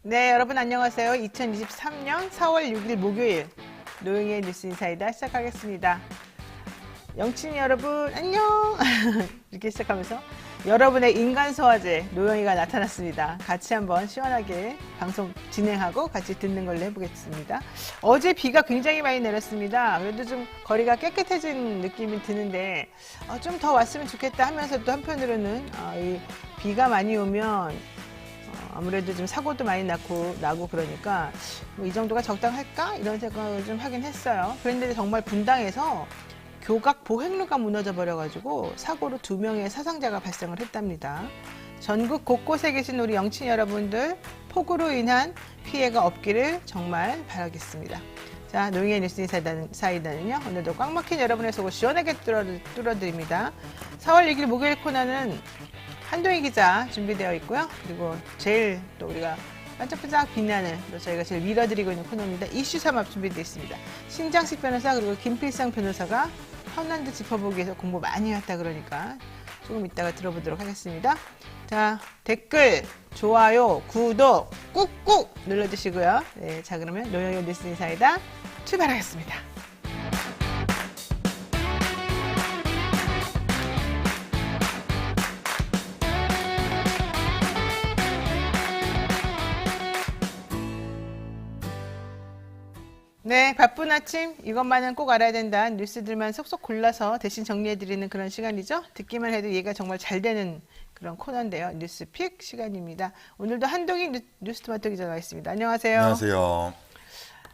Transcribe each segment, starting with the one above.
네, 여러분 안녕하세요. 2023년 4월 6일 목요일 노영의 뉴스 인사이다 시작하겠습니다. 영친 여러분 안녕! 이렇게 시작하면서 여러분의 인간 소화제 노영이가 나타났습니다. 같이 한번 시원하게 방송 진행하고 같이 듣는 걸로 해보겠습니다. 어제 비가 굉장히 많이 내렸습니다. 그래도 좀 거리가 깨끗해진 느낌이 드는데 좀 더 왔으면 좋겠다 하면서도 한편으로는 이 비가 많이 오면 아무래도 좀 사고도 많이 나고 그러니까 뭐 이 정도가 적당할까? 이런 생각을 좀 하긴 했어요. 그런데 정말 분당에서 교각 보행로가 무너져 버려가지고 사고로 2명의 사상자가 발생을 했답니다. 전국 곳곳에 계신 우리 영친 여러분들 폭우로 인한 피해가 없기를 정말 바라겠습니다. 자, 노영의 뉴스 인사이다는요. 오늘도 꽉 막힌 여러분의 속을 시원하게 뚫어드립니다. 4월 6일 목요일 코너는 한동희 기자 준비되어 있고요. 그리고 제일 또 우리가 반짝반짝 빛나는 또 저희가 제일 밀어드리고 있는 코너입니다. 이슈 삼합 준비되어 있습니다. 신장식 변호사 그리고 김필상 변호사가 현안도 짚어보기 위해서 공부 많이 했다 그러니까 조금 이따가 들어보도록 하겠습니다. 자, 댓글, 좋아요, 구독 꾹꾹 눌러주시고요. 네, 자 그러면 노영의 뉴스 인사이다 출발하겠습니다. 네, 바쁜 아침 이것만은 꼭 알아야 된다. 뉴스들만 속속 골라서 대신 정리해드리는 그런 시간이죠. 듣기만 해도 이해가 정말 잘 되는 그런 코너인데요. 뉴스픽 시간입니다. 오늘도 한동희 뉴스토마토 기자 나와 있습니다. 안녕하세요. 안녕하세요.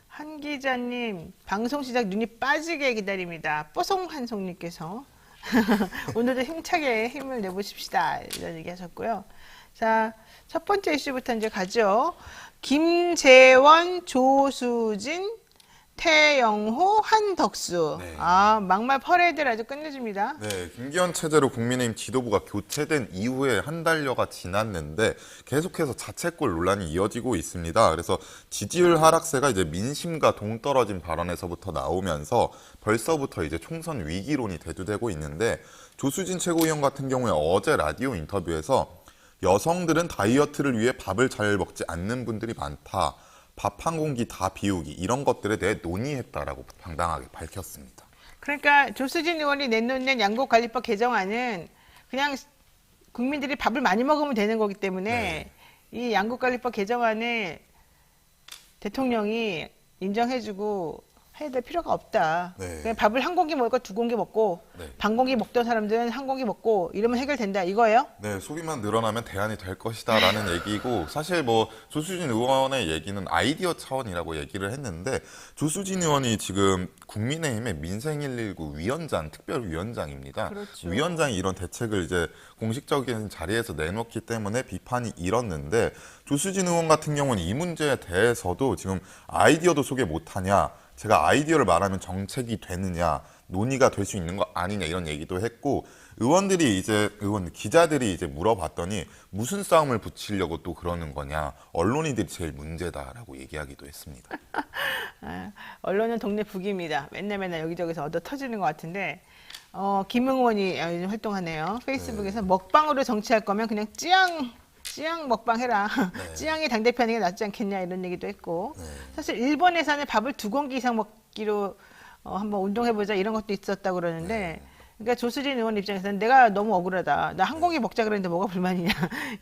한 기자님, 방송 시작 눈이 빠지게 기다립니다. 뽀송한송님께서 오늘도 힘차게 힘을 내보십시다. 이런 얘기 하셨고요. 자, 첫 번째 이슈부터 이제 가죠. 김재원, 조수진, 태영호, 한덕수. 네. 막말 퍼레이드를 아주 끝내줍니다. 네, 김기현 체제로 국민의힘 지도부가 교체된 이후에 한 달여가 지났는데 계속해서 자책골 논란이 이어지고 있습니다. 그래서 지지율 하락세가 이제 민심과 동떨어진 발언에서부터 나오면서 벌써부터 이제 총선 위기론이 대두되고 있는데 조수진 최고위원 같은 경우에 어제 라디오 인터뷰에서 여성들은 다이어트를 위해 밥을 잘 먹지 않는 분들이 많다. 밥 한 공기 다 비우기 이런 것들에 대해 논의했다라고 당당하게 밝혔습니다. 그러니까 조수진 의원이 내놓는 양곡관리법 개정안은 그냥 국민들이 밥을 많이 먹으면 되는 거기 때문에 이 양곡관리법 개정안을 대통령이 인정해주고 해야 될 필요가 없다. 네. 그냥 밥을 한 공기 먹을 거 2공기 먹고 네. 반 공기 먹던 사람들은 한 공기 먹고 이러면 해결된다 이거예요? 네, 소비만 늘어나면 대안이 될 것이다라는 얘기고 사실 뭐 조수진 의원의 얘기는 아이디어 차원이라고 얘기를 했는데 조수진 의원이 지금 국민의힘의 민생119 위원장, 특별위원장입니다. 그렇죠. 위원장이 이런 대책을 이제 공식적인 자리에서 내놓기 때문에 비판이 일었는데 조수진 의원 같은 경우는 이 문제에 대해서도 지금 아이디어도 소개 못하냐 제가 아이디어를 말하면 정책이 되느냐, 논의가 될 수 있는 거 아니냐 이런 얘기도 했고 기자들이 이제 물어봤더니 무슨 싸움을 붙이려고 또 그러는 거냐, 언론인들이 제일 문제다라고 얘기하기도 했습니다. 언론은 동네 북입니다. 맨날 여기저기서 얻어 터지는 것 같은데 김응원이 요즘 활동하네요. 페이스북에서 먹방으로 정치할 거면 그냥 찌양 먹방 해라. 네. 찌양이 당대표 하는 게 낫지 않겠냐 이런 얘기도 했고 네. 사실 일본에서는 밥을 2공기 이상 먹기로 한번 운동해보자 이런 것도 있었다고 그러는데 그러니까 조수진 의원 입장에서는 내가 너무 억울하다. 나 한 공기 먹자 그랬는데 뭐가 불만이냐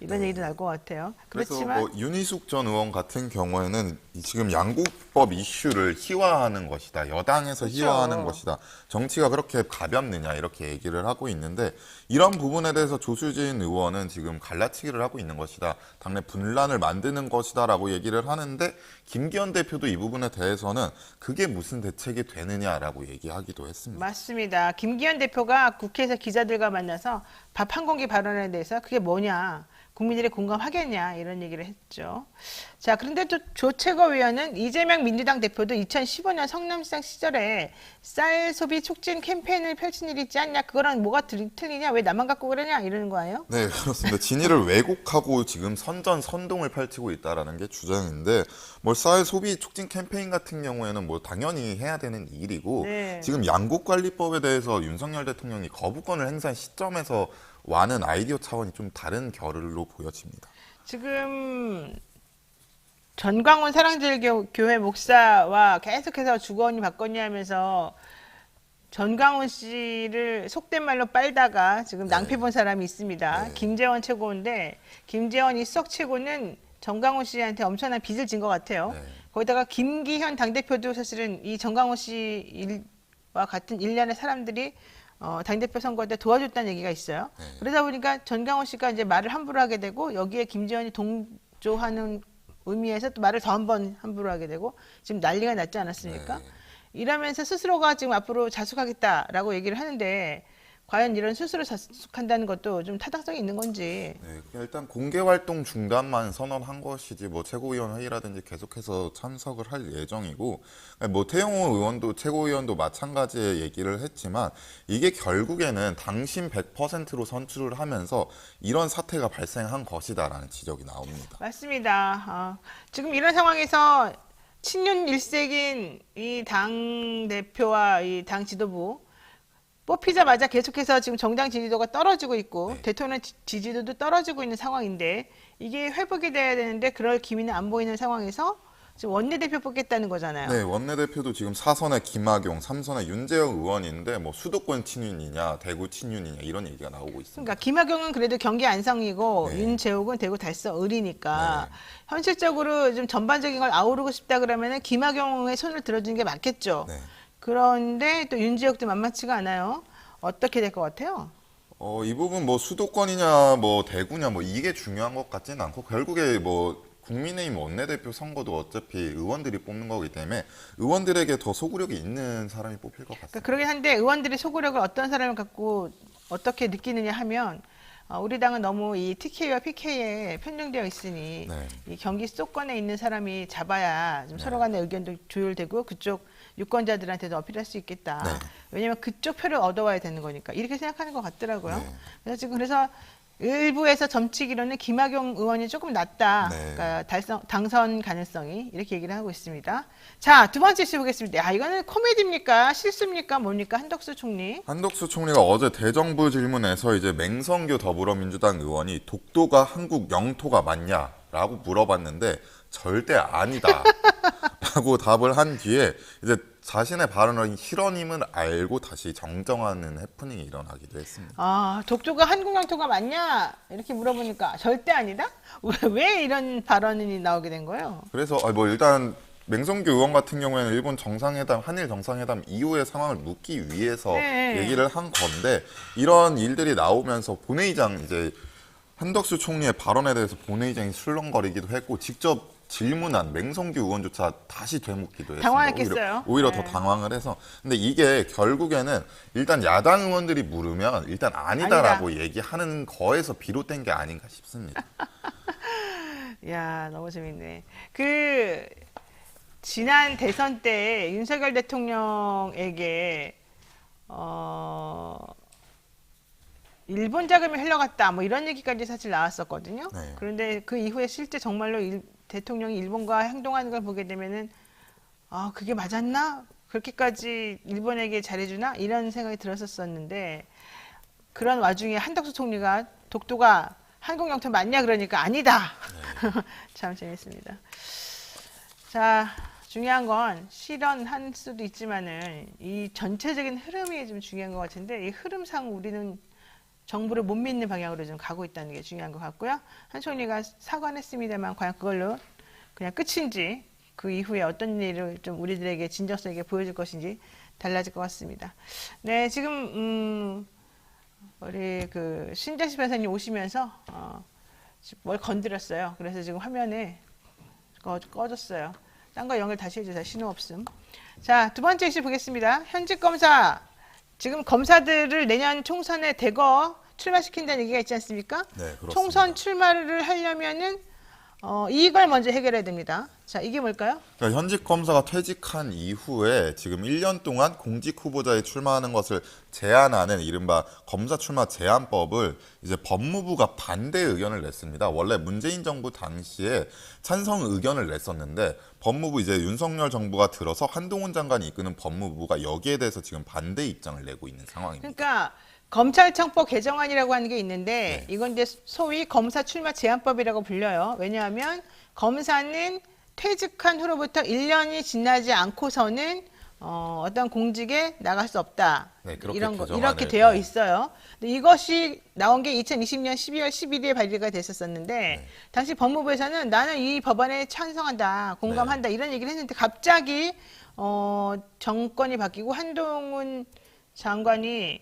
이런 얘기도 나올 것 같아요. 그래서 그렇지만 뭐 윤희숙 전 의원 같은 경우에는 지금 양곡법 이슈를 희화하는 것이다. 여당에서 그렇죠. 희화하는 것이다. 정치가 그렇게 가볍느냐 이렇게 얘기를 하고 있는데 이런 부분에 대해서 조수진 의원은 지금 갈라치기를 하고 있는 것이다. 당내 분란을 만드는 것이다라고 얘기를 하는데 김기현 대표도 이 부분에 대해서는 그게 무슨 대책이 되느냐라고 얘기하기도 했습니다. 맞습니다. 김기현 대표가 국회에서 기자들과 만나서 밥 한 공기 발언에 대해서 그게 뭐냐, 국민들이 공감하겠냐 이런 얘기를 했죠. 자, 그런데 또 조 최고위원은 이재명 민주당 대표도 2015년 성남시장 시절에 쌀 소비 촉진 캠페인을 펼친 일이 있지 않냐, 그거랑 뭐가 틀리냐, 왜 나만 갖고 그러냐 이러는 거예요. 네, 그렇습니다. 진위를 왜곡하고 지금 선동을 펼치고 있다라는 게 주장인데, 뭐 쌀 소비 촉진 캠페인 같은 경우에는 뭐 당연히 해야 되는 일이고, 네. 지금 양곡관리법에 대해서 윤석열 대통령이 거부권을 행사한 시점에서 와는 아이디어 차원이 좀 다른 결로 보여집니다. 지금 전광훈 사랑제일교회 목사와 계속해서 주거니 받거니 하면서 전광훈 씨를 속된 말로 빨다가 지금 낭패 본 사람이 있습니다. 네. 김재원 최고인데 김재원 이수석 최고는 전광훈 씨한테 엄청난 빚을 진 것 같아요. 네. 거기다가 김기현 당대표도 사실은 이 전광훈 씨와 같은 일련의 사람들이 당대표 선거 때 도와줬다는 얘기가 있어요. 네. 그러다 보니까 전광훈 씨가 이제 말을 함부로 하게 되고 여기에 김재원이 동조하는 의미에서 또 말을 더 한 번 함부로 하게 되고 지금 난리가 났지 않았습니까? 네. 이러면서 스스로가 지금 앞으로 자숙하겠다라고 얘기를 하는데 과연 이런 스스로 자숙한다는 것도 좀 타당성이 있는 건지. 네, 그냥 일단 공개 활동 중단만 선언한 것이지 뭐 최고위원 회의라든지 계속해서 참석을 할 예정이고 뭐 태영호 의원도 최고위원도 마찬가지의 얘기를 했지만 이게 결국에는 당신 100%로 선출을 하면서 이런 사태가 발생한 것이다라는 지적이 나옵니다. 맞습니다. 지금 이런 상황에서 친윤 일색인 이 당 대표와 이 당 지도부 뽑히자마자 계속해서 지금 정당 지지도가 떨어지고 있고 네. 대통령 지지도도 떨어지고 있는 상황인데 이게 회복이 돼야 되는데 그럴 기미는 안 보이는 상황에서 지금 원내대표 뽑겠다는 거잖아요. 네, 원내대표도 지금 4선에 김학용, 3선에 윤재영 의원인데 뭐 수도권 친윤이냐, 대구 친윤이냐 이런 얘기가 나오고 있습니다. 그러니까 김학용은 그래도 경기 안성이고 네. 윤재욱은 대구 달서 을이니까 네. 현실적으로 좀 전반적인 걸 아우르고 싶다 그러면은 김학용의 손을 들어주는 게 맞겠죠. 네. 그런데 또 윤재욱도 만만치가 않아요. 어떻게 될 것 같아요? 이 부분 뭐 수도권이냐, 뭐 대구냐, 뭐 이게 중요한 것 같지는 않고 결국에 뭐 국민의힘 원내대표 선거도 어차피 의원들이 뽑는 거기 때문에 의원들에게 더 소구력이 있는 사람이 뽑힐 것 같습니다. 그러니까 그러긴 한데 의원들의 소구력을 어떤 사람을 갖고 어떻게 느끼느냐 하면 우리 당은 너무 이 TK와 PK에 편중되어 있으니 네. 이 경기 수도권에 있는 사람이 잡아야 좀 네. 서로 간의 의견도 조율되고 그쪽 유권자들한테도 어필할 수 있겠다. 네. 왜냐하면 그쪽 표를 얻어와야 되는 거니까 이렇게 생각하는 것 같더라고요. 네. 그래서 지금 그래서 일부에서 점치기로는 김학용 의원이 조금 낮다. 네. 그러니까 당선 가능성이 이렇게 얘기를 하고 있습니다. 자, 두 번째 이슈 보겠습니다. 야, 이거는 코미디입니까? 실수입니까? 뭡니까? 한덕수 총리. 한덕수 총리가 어제 대정부 질문에서 이제 맹성규 더불어민주당 의원이 독도가 한국 영토가 맞냐라고 물어봤는데 절대 아니다. 라고 답을 한 뒤에 이제 자신의 발언을 실언임을 알고 다시 정정하는 해프닝이 일어나기도 했습니다. 독도가 한국 영토가 맞냐? 이렇게 물어보니까 절대 아니다? 왜 이런 발언이 나오게 된 거예요? 그래서 뭐 일단 맹성규 의원 같은 경우에는 일본 정상회담, 한일 정상회담 이후의 상황을 묻기 위해서 네. 얘기를 한 건데 이런 일들이 나오면서 본회의장 이제 한덕수 총리의 발언에 대해서 본회의장이 술렁거리기도 했고 직접 질문한 맹성규 의원조차 다시 되묻기도 했습니다. 당황했겠어요. 오히려 네. 더 당황을 해서. 근데 이게 결국에는 일단 야당 의원들이 물으면 일단 아니다라고 얘기하는 거에서 비롯된 게 아닌가 싶습니다. 야, 너무 재밌네. 지난 대선 때 윤석열 대통령에게 일본 자금이 흘러갔다 뭐 이런 얘기까지 사실 나왔었거든요. 네. 그런데 그 이후에 실제 정말로 대통령이 일본과 행동하는 걸 보게 되면은 그게 맞았나? 그렇게까지 일본에게 잘해주나? 이런 생각이 들었었는데 그런 와중에 한덕수 총리가 독도가 한국 영토 맞냐 그러니까 아니다. 네. 참 재밌습니다. 자, 중요한 건 실언한 수도 있지만은 이 전체적인 흐름이 좀 중요한 것 같은데 이 흐름상 우리는 정부를 못 믿는 방향으로 좀 가고 있다는 게 중요한 것 같고요. 한 총리가 사과는 했습니다만 과연 그걸로 그냥 끝인지 그 이후에 어떤 일을 좀 우리들에게 진정성 있게 보여줄 것인지 달라질 것 같습니다. 네, 지금 우리 신재식 변호사님 오시면서 뭘 건드렸어요. 그래서 지금 화면에 꺼졌어요. 딴 거 연결 다시 해주세요. 신호 없음. 자, 두 번째 이슈 보겠습니다. 현직 검사. 지금 검사들을 내년 총선에 대거 출마시킨다는 얘기가 있지 않습니까? 네, 그렇습니다. 총선 출마를 하려면은 이걸 먼저 해결해야 됩니다. 자, 이게 뭘까요? 그러니까 현직 검사가 퇴직한 이후에 지금 1년 동안 공직 후보자에 출마하는 것을 제한하는 이른바 검사 출마 제한법을 이제 법무부가 반대 의견을 냈습니다. 원래 문재인 정부 당시에 찬성 의견을 냈었는데 법무부 이제 윤석열 정부가 들어서 한동훈 장관이 이끄는 법무부가 여기에 대해서 지금 반대 입장을 내고 있는 상황입니다. 그러니까 검찰청법 개정안이라고 하는 게 있는데 네. 이건 이제 소위 검사 출마 제한법이라고 불려요. 왜냐하면 검사는 퇴직한 후로부터 1년이 지나지 않고서는 어떤 공직에 나갈 수 없다. 네, 그렇게 이런 거 개정안을, 이렇게 되어 네. 있어요. 근데 이것이 나온 게 2020년 12월 11일에 발의가 됐었었는데 네. 당시 법무부에서는 나는 이 법안에 찬성한다, 공감한다 이런 얘기를 했는데 갑자기 정권이 바뀌고 한동훈 장관이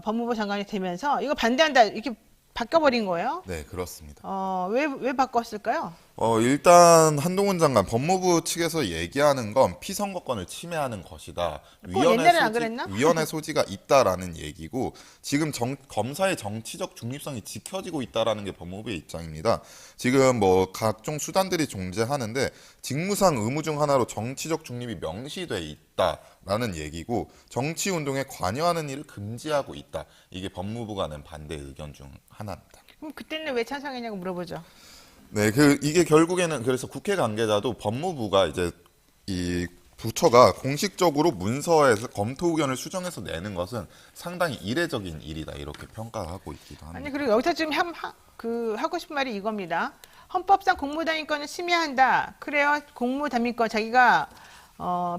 법무부 장관이 되면서 이거 반대한다 이렇게 바뀌어버린 거예요. 네, 그렇습니다. 왜 바꿨을까요? 일단 한동훈 장관 법무부 측에서 얘기하는 건 피선거권을 침해하는 것이다. 옛날엔 안 그랬나? 위헌의 소지가 있다라는 얘기고 지금 검사의 정치적 중립성이 지켜지고 있다라는 게 법무부의 입장입니다. 지금 뭐 각종 수단들이 존재하는데 직무상 의무 중 하나로 정치적 중립이 명시돼 있다라는 얘기고 정치 운동에 관여하는 일을 금지하고 있다. 이게 법무부가 낸 반대 의견 중 하나입니다. 그럼 그때는 왜 찬성했냐고 물어보죠. 네, 이게 결국에는 그래서 국회 관계자도 법무부가 이제 이 부처가 공식적으로 문서에서 검토 의견을 수정해서 내는 것은 상당히 이례적인 일이다 이렇게 평가하고 있기도 합니다. 아니 그리고 여기서 지금 하고 싶은 말이 이겁니다. 헌법상 공무담임권을 침해한다. 그래요. 공무담임권 자기가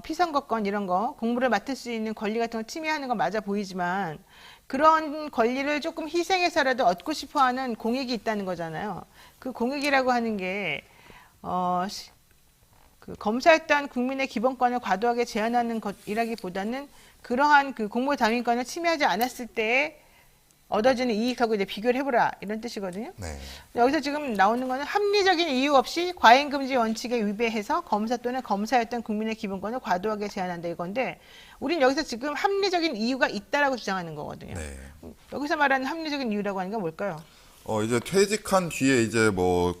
피선거권 이런 거 공무를 맡을 수 있는 권리 같은 거 침해하는 건 맞아 보이지만 그런 권리를 조금 희생해서라도 얻고 싶어하는 공익이 있다는 거잖아요. 그 공익이라고 하는 게 그 검사했던 국민의 기본권을 과도하게 제한하는 것이라기보다는 그러한 그 공무담임권을 침해하지 않았을 때에 얻어지는 이익하고 이제 비교를 해보라 이런 뜻이거든요. 네. 여기서 지금 나오는 거는 합리적인 이유 없이 과잉금지 원칙에 위배해서 검사 또는 검사였던 국민의 기본권을 과도하게 제한한다 이건데 우린 여기서 지금 합리적인 이유가 있다라고 주장하는 거거든요. 네. 여기서 말하는 합리적인 이유라고 하는 게 뭘까요? 이제 퇴직한 뒤에 이제 뭐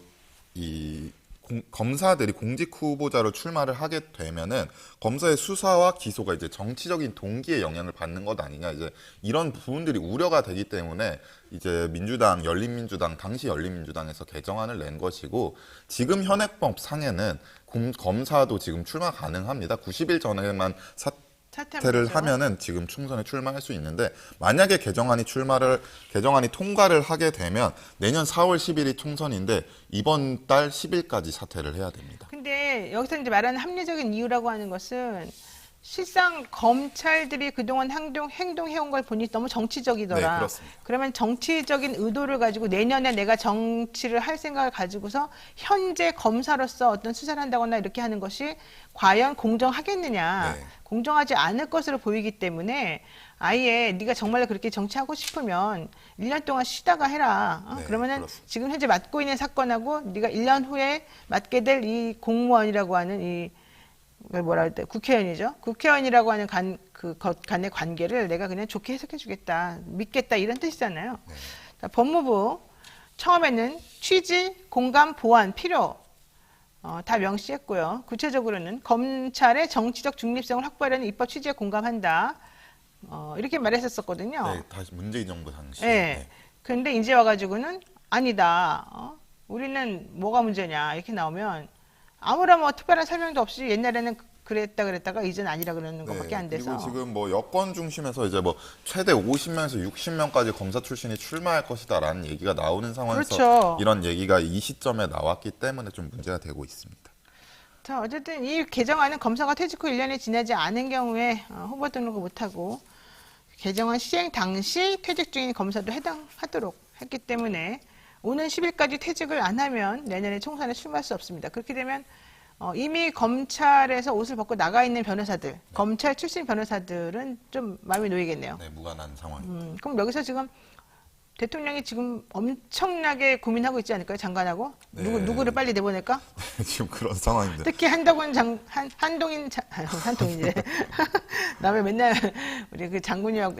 검사들이 공직 후보자로 출마를 하게 되면은 검사의 수사와 기소가 이제 정치적인 동기에 영향을 받는 것 아니냐 이제 이런 부분들이 우려가 되기 때문에 이제 민주당, 열린민주당 당시 열린민주당에서 개정안을 낸 것이고 지금 현행법 상에는 검사도 지금 출마 가능합니다. 90일 전에만 사퇴를 하면은 지금 총선에 출마할 수 있는데 만약에 개정안이 통과를 하게 되면 내년 4월 10일이 총선인데 이번 달 10일까지 사퇴를 해야 됩니다. 근데 여기서 이제 말하는 합리적인 이유라고 하는 것은 실상 검찰들이 그동안 행동해온 걸 보니 너무 정치적이더라. 네, 그렇습니다. 그러면 정치적인 의도를 가지고 내년에 내가 정치를 할 생각을 가지고서 현재 검사로서 어떤 수사를 한다거나 이렇게 하는 것이 과연 공정하겠느냐. 네. 공정하지 않을 것으로 보이기 때문에 아예 네가 정말 그렇게 정치하고 싶으면 1년 동안 쉬다가 해라. 네, 그러면은 그렇습니다. 지금 현재 맡고 있는 사건하고 네가 1년 후에 맡게 될 이 공무원이라고 하는 이 뭐라 할 때 국회의원이죠. 국회의원이라고 하는 것 간의 관계를 내가 그냥 좋게 해석해 주겠다. 믿겠다 이런 뜻이잖아요. 네. 자, 법무부 처음에는 취지, 공감, 보완, 필요 다 명시했고요. 구체적으로는 검찰의 정치적 중립성을 확보하려는 입법 취지에 공감한다. 이렇게 말했었거든요. 네, 다시 문재인 정부 당시. 네. 근데 이제 와가지고는 아니다. 우리는 뭐가 문제냐 이렇게 나오면 아무런 뭐 특별한 설명도 없이 옛날에는 그랬다가 이제는 아니라 그러는 것밖에 안 돼서. 그리고 지금 뭐 여권 중심에서 이제 뭐 최대 50명에서 60명까지 검사 출신이 출마할 것이다라는 얘기가 나오는 상황에서 그렇죠. 이런 얘기가 이 시점에 나왔기 때문에 좀 문제가 되고 있습니다. 자, 어쨌든 이 개정안은 검사가 퇴직 후 1년이 지나지 않은 경우에 후보 등록을 못하고 개정안 시행 당시 퇴직 중인 검사도 해당하도록 했기 때문에 오는 10일까지 퇴직을 안 하면 내년에 총선에 출마할 수 없습니다. 그렇게 되면 이미 검찰에서 옷을 벗고 나가 있는 변호사들, 검찰 출신 변호사들은 좀 마음이 놓이겠네요. 네, 무관한 상황입니다. 그럼 여기서 지금 대통령이 지금 엄청나게 고민하고 있지 않을까요? 장관하고? 네. 누구를 빨리 내보낼까? 지금 그런 상황입니다. 특히 한동인이래. 남의 맨날 우리 그 장관님하고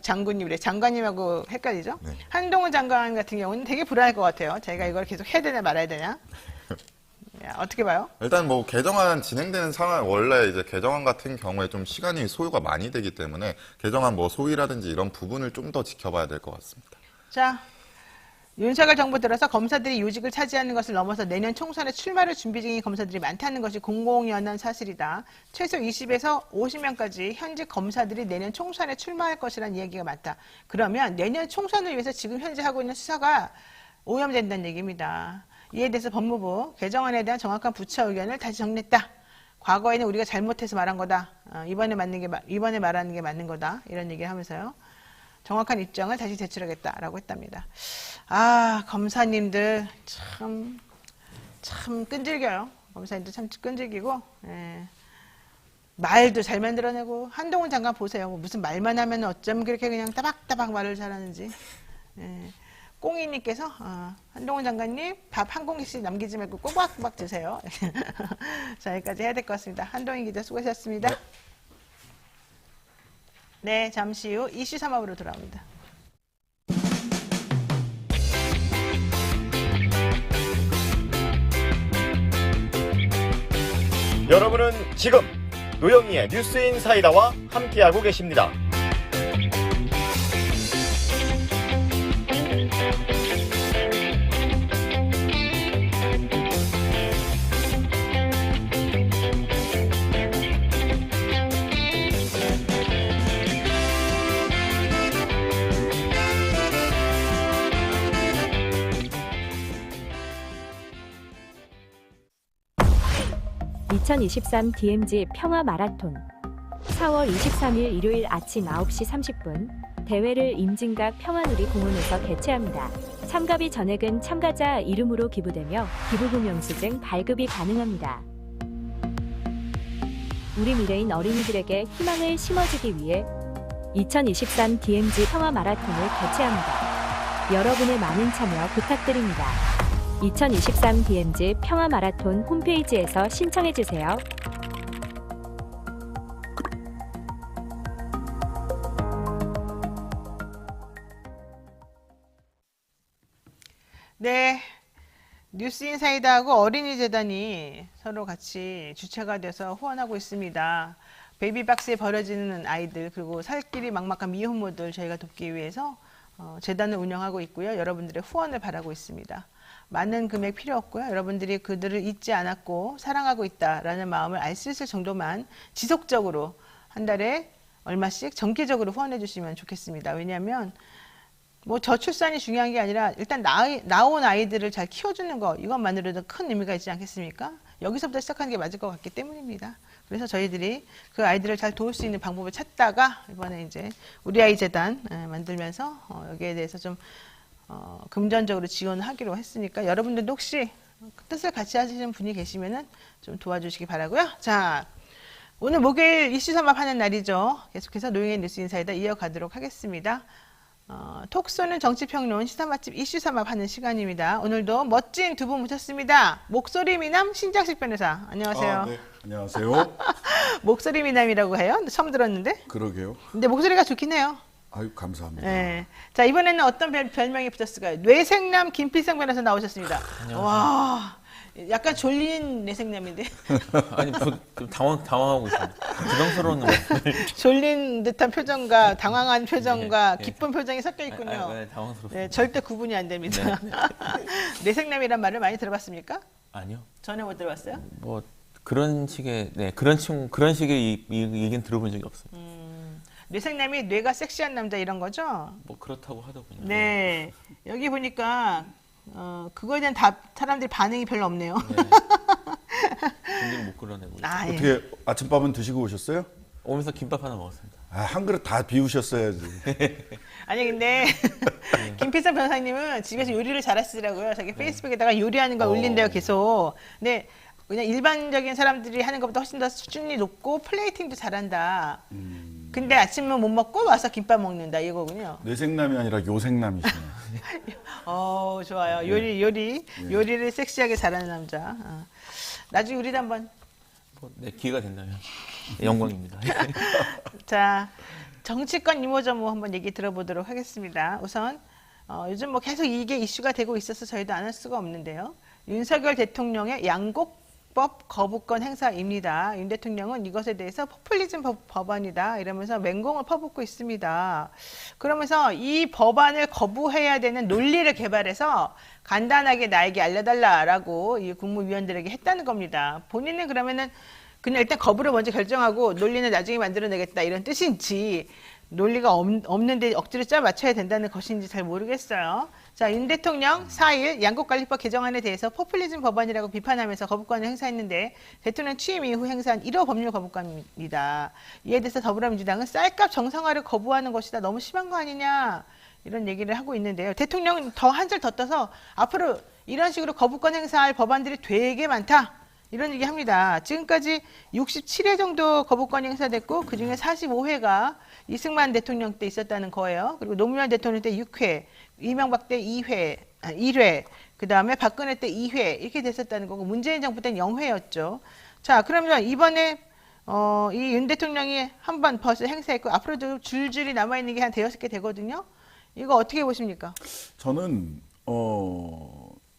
헷갈리죠? 네. 한동훈 장관 같은 경우는 되게 불안할 것 같아요. 자기가 이걸 계속 해야 되나 말아야 되냐? 야, 어떻게 봐요? 일단 뭐 개정안 진행되는 상황 원래 이제 개정안 같은 경우에 좀 시간이 소요가 많이 되기 때문에 개정안 뭐 소위라든지 이런 부분을 좀 더 지켜봐야 될 것 같습니다. 자, 윤석열 정부 들어서 검사들이 요직을 차지하는 것을 넘어서 내년 총선에 출마를 준비 중인 검사들이 많다는 것이 공공연한 사실이다. 최소 20에서 50명까지 현직 검사들이 내년 총선에 출마할 것이라는 이야기가 많다. 그러면 내년 총선을 위해서 지금 현재 하고 있는 수사가 오염된다는 얘기입니다. 이에 대해서 법무부 개정안에 대한 정확한 부처 의견을 다시 정리했다. 과거에는 우리가 잘못해서 말한 거다. 이번에 말하는 게 맞는 거다. 이런 얘기를 하면서요. 정확한 입장을 다시 제출하겠다라고 했답니다. 아, 검사님들 참 끈질겨요. 검사님들 참 끈질기고, 예. 말도 잘 만들어내고, 한동훈 장관 보세요. 뭐 무슨 말만 하면 어쩜 그렇게 그냥 따박따박 말을 잘하는지. 예. 꽁이님께서, 한동훈 장관님 밥 한 공기씩 남기지 말고 꼬박꼬박 드세요. 자, 여기까지 해야 될 것 같습니다. 한동훈 기자 수고하셨습니다. 네, 잠시 후 이슈 3합으로 돌아옵니다. 여러분은 지금 노영희의 뉴스인사이다와 함께하고 계십니다. (2023) DMZ 평화 마라톤 4월 23일 일요일 아침 9시 30분 대회를 임진각 평화누리 공원에서 개최합니다. 참가비 전액은 참가자 이름으로 기부되며 기부금 영수증 발급이 가능합니다. 우리 미래인 어린이들에게 희망을 심어주기 위해 2023 DMZ 평화 마라톤을 개최합니다. 여러분의 많은 참여 부탁드립니다. 2023 DMZ 평화 마라톤 홈페이지에서 신청해주세요. 네, 뉴스인사이다하고 어린이재단이 서로 같이 주체가 돼서 후원하고 있습니다. 베이비박스에 버려지는 아이들 그리고 살 길이 막막한 미혼모들 저희가 돕기 위해서 재단을 운영하고 있고요. 여러분들의 후원을 바라고 있습니다. 많은 금액 필요 없고요. 여러분들이 그들을 잊지 않았고 사랑하고 있다라는 마음을 알 수 있을 정도만 지속적으로 한 달에 얼마씩 정기적으로 후원해 주시면 좋겠습니다. 왜냐하면 뭐 저출산이 중요한 게 아니라 일단 나온 아이들을 잘 키워주는 거 이것만으로도 큰 의미가 있지 않겠습니까? 여기서부터 시작하는 게 맞을 것 같기 때문입니다. 그래서 저희들이 그 아이들을 잘 도울 수 있는 방법을 찾다가 이번에 이제 우리 아이 재단 만들면서 여기에 대해서 좀 금전적으로 지원을 하기로 했으니까 여러분들도 혹시 그 뜻을 같이 하시는 분이 계시면은 좀 도와주시기 바라고요. 자, 오늘 목요일 이슈 삼합 하는 날이죠. 계속해서 노영의 뉴스인사이다 이어가도록 하겠습니다. 톡쏘는 정치평론 시사 맛집 이슈 삼합 하는 시간입니다. 오늘도 멋진 두 분 모셨습니다. 목소리 미남 신장식 변호사. 안녕하세요. 네, 안녕하세요. 목소리 미남이라고 해요? 처음 들었는데? 그러게요. 근데 목소리가 좋긴 해요. 아유, 감사합니다. 네. 자, 이번에는 어떤 별명이 붙었을까요? 뇌생남 김필성 변호사 나오셨습니다. 안녕하세요. 와, 약간 졸린 뇌생남인데. 아니 좀 당황하고 있습니다. 부담스러운 말씀을. 졸린 듯한 표정과 당황한 표정과 네, 기쁜 표정이 섞여 있군요. 네, 당황스럽습니다. 네, 절대 구분이 안 됩니다. 뇌생남이란 말을 많이 들어봤습니까? 아니요. 전혀 못 들어봤어요? 뭐 그런 식의 그런 식의 얘기는 들어본 적이 없어요. 뇌생남이 뇌가 섹시한 남자 이런 거죠? 뭐 그렇다고 하더군요. 네. 여기 보니까 그거에 대한 사람들이 반응이 별로 없네요. 분들이 못 끌어내고 있어요. 아, 예. 어떻게 아침밥은 드시고 오셨어요? 오면서 김밥 하나 먹었습니다. 한 그릇 다 비우셨어야지. 아니 근데 김필성 변호사님은 집에서 요리를 잘하시더라고요. 자기 페이스북에다가 요리하는 걸 올린대요 계속. 근데 그냥 일반적인 사람들이 하는 것보다 훨씬 더 수준이 높고 플레이팅도 잘한다. 근데 아침은 못 먹고 와서 김밥 먹는다 이거군요. 뇌생남이 아니라 요생남이시네. 좋아요. 요리를 섹시하게 잘하는 남자. 나중에 우리도 한번. 네, 기회가 된다면 영광입니다. 자, 정치권 이모저모 한번 얘기 들어보도록 하겠습니다. 우선 요즘 뭐 계속 이게 이슈가 되고 있어서 저희도 안 할 수가 없는데요. 윤석열 대통령의 양곡법 거부권 행사입니다. 윤 대통령은 이것에 대해서 포퓰리즘 법안이다 이러면서 맹공을 퍼붓고 있습니다. 그러면서 이 법안을 거부해야 되는 논리를 개발해서 간단하게 나에게 알려달라라고 이 국무위원들에게 했다는 겁니다. 본인은 그러면은 그냥 일단 거부를 먼저 결정하고 논리는 나중에 만들어내겠다 이런 뜻인지 논리가 없는데 억지로 짜 맞춰야 된다는 것인지 잘 모르겠어요. 자, 윤 대통령 4일 양곡관리법 개정안에 대해서 포퓰리즘 법안이라고 비판하면서 거부권을 행사했는데 대통령 취임 이후 행사한 1호 법률 거부권입니다. 이에 대해서 더불어민주당은 쌀값 정상화를 거부하는 것이다. 너무 심한 거 아니냐. 이런 얘기를 하고 있는데요. 대통령은 더 한 줄 더 떠서 앞으로 이런 식으로 거부권 행사할 법안들이 되게 많다. 이런 얘기 합니다. 지금까지 67회 정도 거부권이 행사됐고 그중에 45회가 이승만 대통령 때 있었다는 거예요. 그리고 노무현 대통령 때 6회, 이명박 때 1회, 그 다음에 박근혜 때 2회 이렇게 됐었다는 거고 문재인 정부 때는 0회였죠. 자, 그러면 이번에 이 윤 대통령이 한 번 벌써 행사했고 앞으로도 줄줄이 남아있는 게 한 대여섯 개 되거든요. 이거 어떻게 보십니까? 저는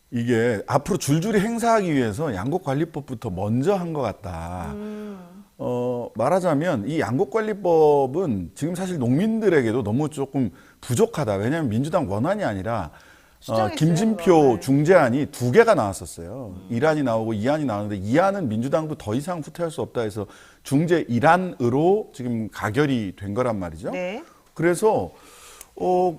이게 앞으로 줄줄이 행사하기 위해서 양곡관리법부터 먼저 한 것 같다. 말하자면 이 양곡관리법은 지금 사실 농민들에게도 너무 조금 부족하다. 왜냐하면 민주당 원안이 아니라 수정했어요, 김진표 그거. 네. 중재안이 2개가 나왔었어요. 1안이 나오고 2안이 나오는데 2안은 민주당도 더 이상 후퇴할 수 없다 해서 중재 1안으로 지금 가결이 된 거란 말이죠. 네. 그래서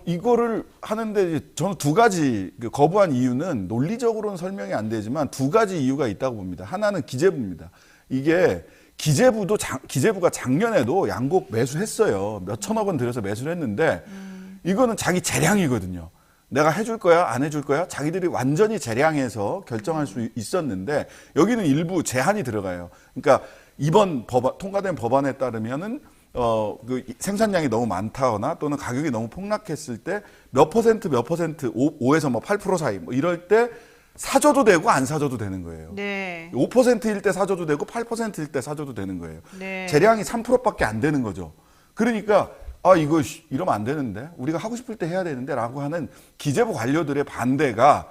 이거를 하는데 이제 저는 두 가지 거부한 이유는 논리적으로는 설명이 안 되지만 두 가지 이유가 있다고 봅니다. 하나는 기재부입니다. 이게 기재부가 작년에도 양곡 매수했어요. 몇 천억 원 들여서 매수를 했는데 이거는 자기 재량이거든요. 내가 해줄 거야, 안 해줄 거야? 자기들이 완전히 재량해서 결정할 수 있었는데 여기는 일부 제한이 들어가요. 그러니까 이번 통과된 법안에 따르면은 그 생산량이 너무 많다거나 또는 가격이 너무 폭락했을 때 몇 퍼센트, 5에서 뭐 8% 사이 뭐 이럴 때 사줘도 되고 안 사줘도 되는 거예요. 네. 5%일 때 사줘도 되고 8%일 때 사줘도 되는 거예요. 네. 재량이 3%밖에 안 되는 거죠. 그러니까 이거 이러면 안 되는데 우리가 하고 싶을 때 해야 되는데 라고 하는 기재부 관료들의 반대가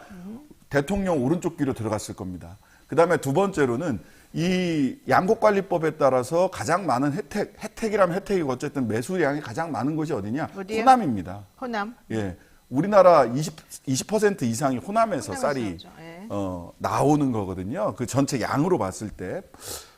대통령 오른쪽 귀로 들어갔을 겁니다. 그다음에 두 번째로는 이 양곡관리법에 따라서 가장 많은 혜택이라면 혜택이고 어쨌든 매수량이 가장 많은 곳이 어디냐? 어디요? 호남입니다. 호남. 예. 우리나라 20% 이상이 호남에서 쌀이 나오죠. 예. 나오는 거거든요. 그 전체 양으로 봤을 때.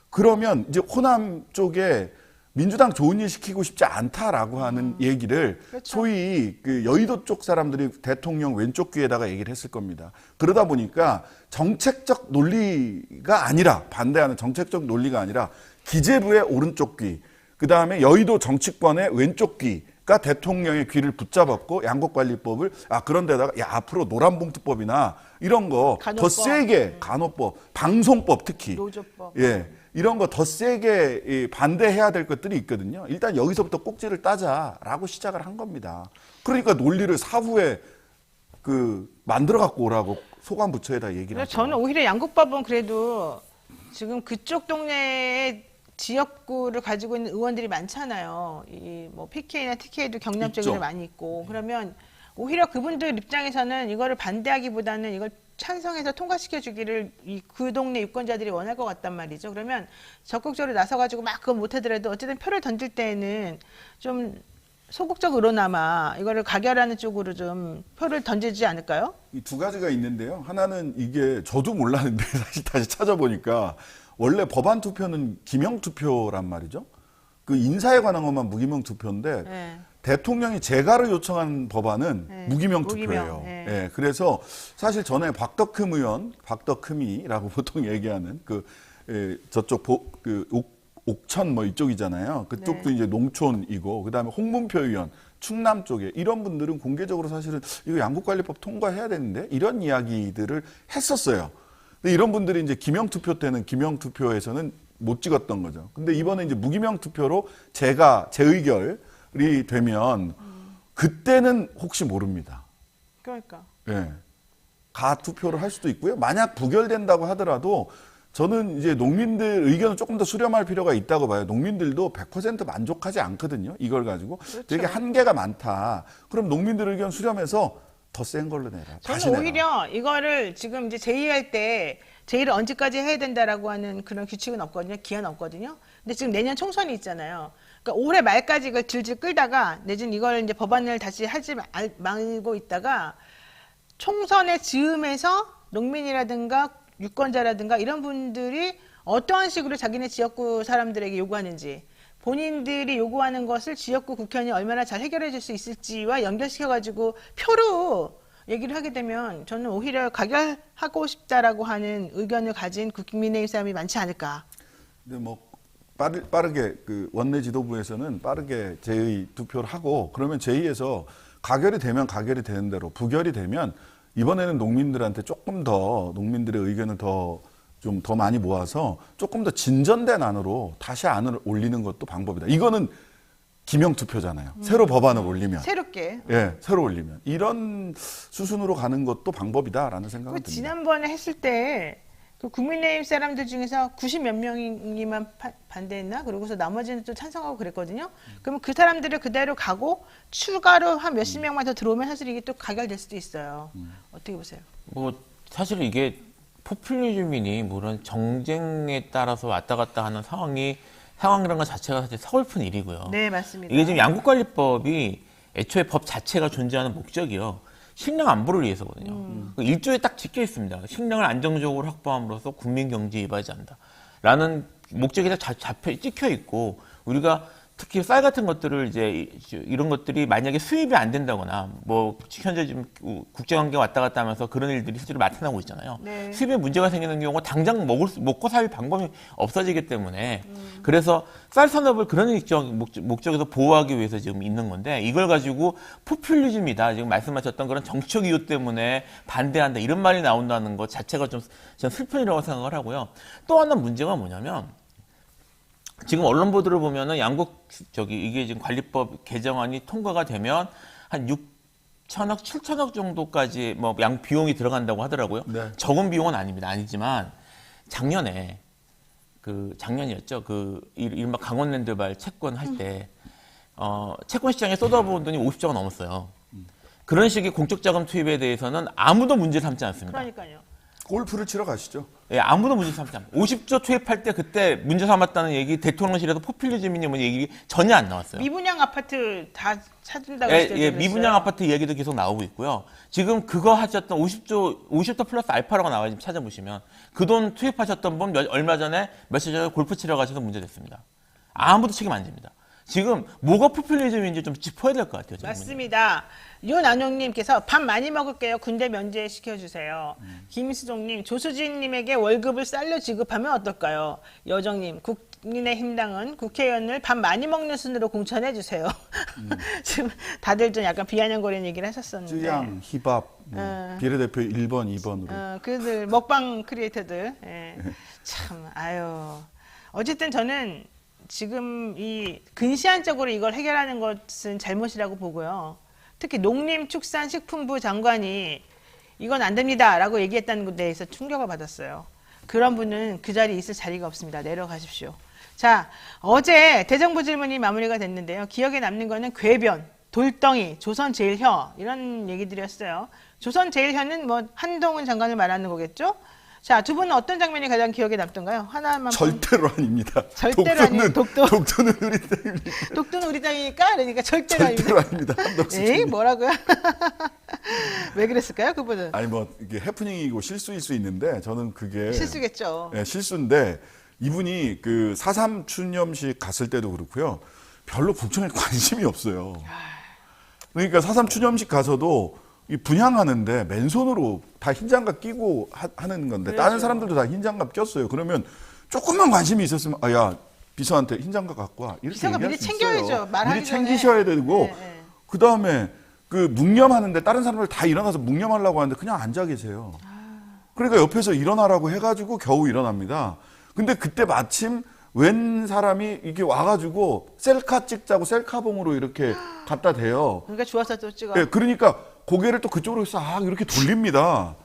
그러면 이제 호남 쪽에 민주당 좋은 일 시키고 싶지 않다라고 하는 얘기를 그렇죠. 소위 그 여의도 쪽 사람들이 대통령 왼쪽 귀에다가 얘기를 했을 겁니다. 그러다 보니까 정책적 논리가 아니라 반대하는 정책적 논리가 아니라 기재부의 오른쪽 귀, 그 다음에 여의도 정치권의 왼쪽 귀가 대통령의 귀를 붙잡았고 양곡관리법을 그런데다가 앞으로 노란봉투법이나 이런 거 더 간호법. 세게 간호법, 방송법 특히 노조법. 예. 이런 거 더 세게 반대해야 될 것들이 있거든요. 일단 여기서부터 꼭지를 따자라고 시작을 한 겁니다. 그러니까 논리를 사후에 만들어 갖고 오라고 소관부처에다 얘기를 하죠. 저는 오히려 양곡법은 그래도 지금 그쪽 동네에 지역구를 가지고 있는 의원들이 많잖아요. 이 뭐 PK나 TK도 경남 있죠. 쪽에 많이 있고 그러면 오히려 그분들 입장에서는 이거를 반대하기보다는 이걸 찬성해서 통과시켜 주기를 그 동네 유권자들이 원할 것 같단 말이죠. 그러면 적극적으로 나서가지고 막 그거 못하더라도 어쨌든 표를 던질 때는 좀 소극적으로나마 이거를 가결하는 쪽으로 좀 표를 던지지 않을까요? 이 두 가지가 있는데요. 하나는 이게 저도 몰랐는데 사실 다시 찾아보니까 원래 법안 투표는 기명 투표란 말이죠. 그 인사에 관한 것만 무기명 투표인데 네. 대통령이 재가를 요청한 법안은 네. 무기명 투표예요. 네. 예, 그래서 사실 전에 박덕흠 의원, 박덕흠이라고 보통 얘기하는 저쪽 옥천 뭐 이쪽이잖아요. 그쪽도 네. 이제 농촌이고 그다음에 홍문표 의원 충남 쪽에 이런 분들은 공개적으로 사실은 이거 양곡관리법 통과해야 되는데 이런 이야기들을 했었어요. 근데 이런 분들이 이제 기명 투표 때는 기명 투표에서는 못 찍었던 거죠. 근데 이번에 이제 무기명 투표로 재의결이 되면 그때는 혹시 모릅니다. 그러니까. 예. 가투표를 할 수도 있고요. 만약 부결된다고 하더라도 저는 이제 농민들 의견을 조금 더 수렴할 필요가 있다고 봐요. 농민들도 100% 만족하지 않거든요. 이걸 가지고 그렇죠. 되게 한계가 많다. 그럼 농민들 의견 수렴해서 더 센 걸로 내라. 다시 저는 내라. 오히려 이거를 지금 이제 제의할 때 제의를 언제까지 해야 된다라고 하는 그런 규칙은 없거든요. 기한 없거든요. 근데 지금 내년 총선이 있잖아요. 그러니까 올해 말까지 이걸 질질 끌다가 내진 이걸 이제 법안을 다시 하지 말고 있다가 총선의 즈음에서 농민이라든가 유권자라든가 이런 분들이 어떠한 식으로 자기네 지역구 사람들에게 요구하는지 본인들이 요구하는 것을 지역구 국회의원이 얼마나 잘 해결해 줄 수 있을지와 연결시켜가지고 표로 얘기를 하게 되면 저는 오히려 가결하고 싶다라고 하는 의견을 가진 국민의힘 사람이 많지 않을까. 근데 뭐 빠르게 그 원내 지도부에서는 빠르게 제의 투표를 하고 그러면 제의에서 가결이 되면 가결이 되는 대로 부결이 되면 이번에는 농민들한테 조금 더 농민들의 의견을 좀 더 많이 모아서 조금 더 진전된 안으로 다시 안을 올리는 것도 방법이다. 이거는 기명 투표잖아요. 새로 법안을 올리면. 새롭게. 예, 새로 올리면. 이런 수순으로 가는 것도 방법이다라는 생각은 듭니다. 지난번에 했을 때 그 국민의힘 사람들 중에서 90 몇 명이만 반대했나? 그러고서 나머지는 또 찬성하고 그랬거든요. 그러면 그 사람들을 그대로 가고 추가로 한 몇십 명만 더 들어오면 사실 이게 또 가결될 수도 있어요. 어떻게 보세요? 뭐 사실 이게 포퓰리즘이니 물론 정쟁에 따라서 왔다 갔다 하는 상황이라는 것 자체가 사실 서글픈 일이고요. 네, 맞습니다. 이게 지금 양국관리법이 애초에 법 자체가 존재하는 목적이요. 식량 안보를 위해서거든요. 그 1조에 딱 찍혀 있습니다. 식량을 안정적으로 확보함으로써 국민 경제에 이바지 한다. 라는 목적이 다 찍혀 있고, 우리가 특히 쌀 같은 것들을 이제 이런 것들이 만약에 수입이 안 된다거나 뭐 현재 지금 국제관계 왔다 갔다 하면서 그런 일들이 실제로 나타나고 있잖아요. 네. 수입에 문제가 생기는 경우가 당장 먹고 살 방법이 없어지기 때문에 그래서 쌀 산업을 그런 목적에서 보호하기 위해서 지금 있는 건데 이걸 가지고 포퓰리즘이다. 지금 말씀하셨던 그런 정치적 이유 때문에 반대한다. 이런 말이 나온다는 것 자체가 좀 저는 슬픈 일이라고 생각을 하고요. 또 하나 문제가 뭐냐면 지금 언론 보도를 보면은 이게 지금 관리법 개정안이 통과가 되면 한 6천억, 7천억 정도까지 뭐 비용이 들어간다고 하더라고요. 네. 적은 비용은 아니지만 작년이었죠. 이른바 강원랜드발 채권 할 때, 채권 시장에 쏟아부은 돈이 50조가 넘었어요. 그런 식의 공적 자금 투입에 대해서는 아무도 문제 삼지 않습니다. 그러니까요. 골프를 치러 가시죠. 예, 아무도 문제 삼지 않아요. 50조 투입할 때 그때 문제 삼았다는 얘기, 대통령실에서 포퓰리즘이니 뭐 얘기 전혀 안 나왔어요. 미분양 아파트 다 찾는다고 예, 했을 예, 때도 미분양 있어요. 아파트 이야기도 계속 나오고 있고요. 지금 그거 하셨던 50조 플러스 알파라고 나와요. 지금 찾아보시면. 그 돈 투입하셨던 분 얼마 전에 며칠 전에 골프 치러 가셔서 문제됐습니다. 아무도 책임 안 집니다. 지금 뭐가 포퓰리즘인지 좀 짚어야 될 것 같아요. 지금 맞습니다. 윤안용님께서 밥 많이 먹을게요. 군대 면제 시켜주세요. 김수종님, 조수진님에게 월급을 쌀로 지급하면 어떨까요? 여정님, 국민의힘당은 국회의원을 밥 많이 먹는 순으로 공천해주세요. 지금 다들 좀 약간 비아냥거리는 얘기를 하셨었는데. 쯔양, 힙합, 비례대표 1번, 2번으로. 그들 먹방 크리에이터들. 예. 참, 어쨌든 저는 지금 이 근시안적으로 이걸 해결하는 것은 잘못이라고 보고요. 특히 농림축산식품부 장관이 이건 안 됩니다라고 얘기했다는 것에 대해서 충격을 받았어요. 그런 분은 그 자리에 있을 자리가 없습니다. 내려가십시오. 자, 어제 대정부 질문이 마무리가 됐는데요. 기억에 남는 거는 궤변, 돌덩이, 조선제일혀 이런 얘기들이었어요. 조선제일혀는 뭐 한동훈 장관을 말하는 거겠죠? 자, 두 분은 어떤 장면이 가장 기억에 남던가요? 하나만. 절대로 아닙니다. 절대로 아니에요. 독도는 우리 땅입니다. 독도는 우리 땅이니까 그러니까 절대로 절대로 아닙니다. 아닙니다. 에이, 뭐라고요? 왜 그랬을까요, 그분은? 아니 뭐 이게 해프닝이고 실수일 수 있는데 저는 그게 실수겠죠. 네, 실수인데 이분이 그 4.3 추념식 갔을 때도 그렇고요. 별로 국정에 관심이 없어요. 그러니까 4.3 추념식 가서도 이 분향하는데 맨손으로 다 흰장갑 끼고 하는 건데 그렇죠. 다른 사람들도 다 흰장갑 꼈어요. 그러면 조금만 관심이 있었으면 야 비서한테 흰장갑 갖고 와 이렇게 비서가 얘기할 미리 수 챙겨야죠. 있어요. 말하기 미리 전에. 챙기셔야 되고 네. 그 다음에 그 묵념하는데 다른 사람들 다 일어나서 묵념하려고 하는데 그냥 앉아 계세요. 그러니까 옆에서 일어나라고 해가지고 겨우 일어납니다. 근데 그때 마침 웬 사람이 이게 와가지고 셀카 찍자고 셀카봉으로 이렇게 갖다 대요. 그러니까 좋아서 또 찍어. 예, 그러니까 고개를 또 그쪽으로 싹 이렇게 돌립니다.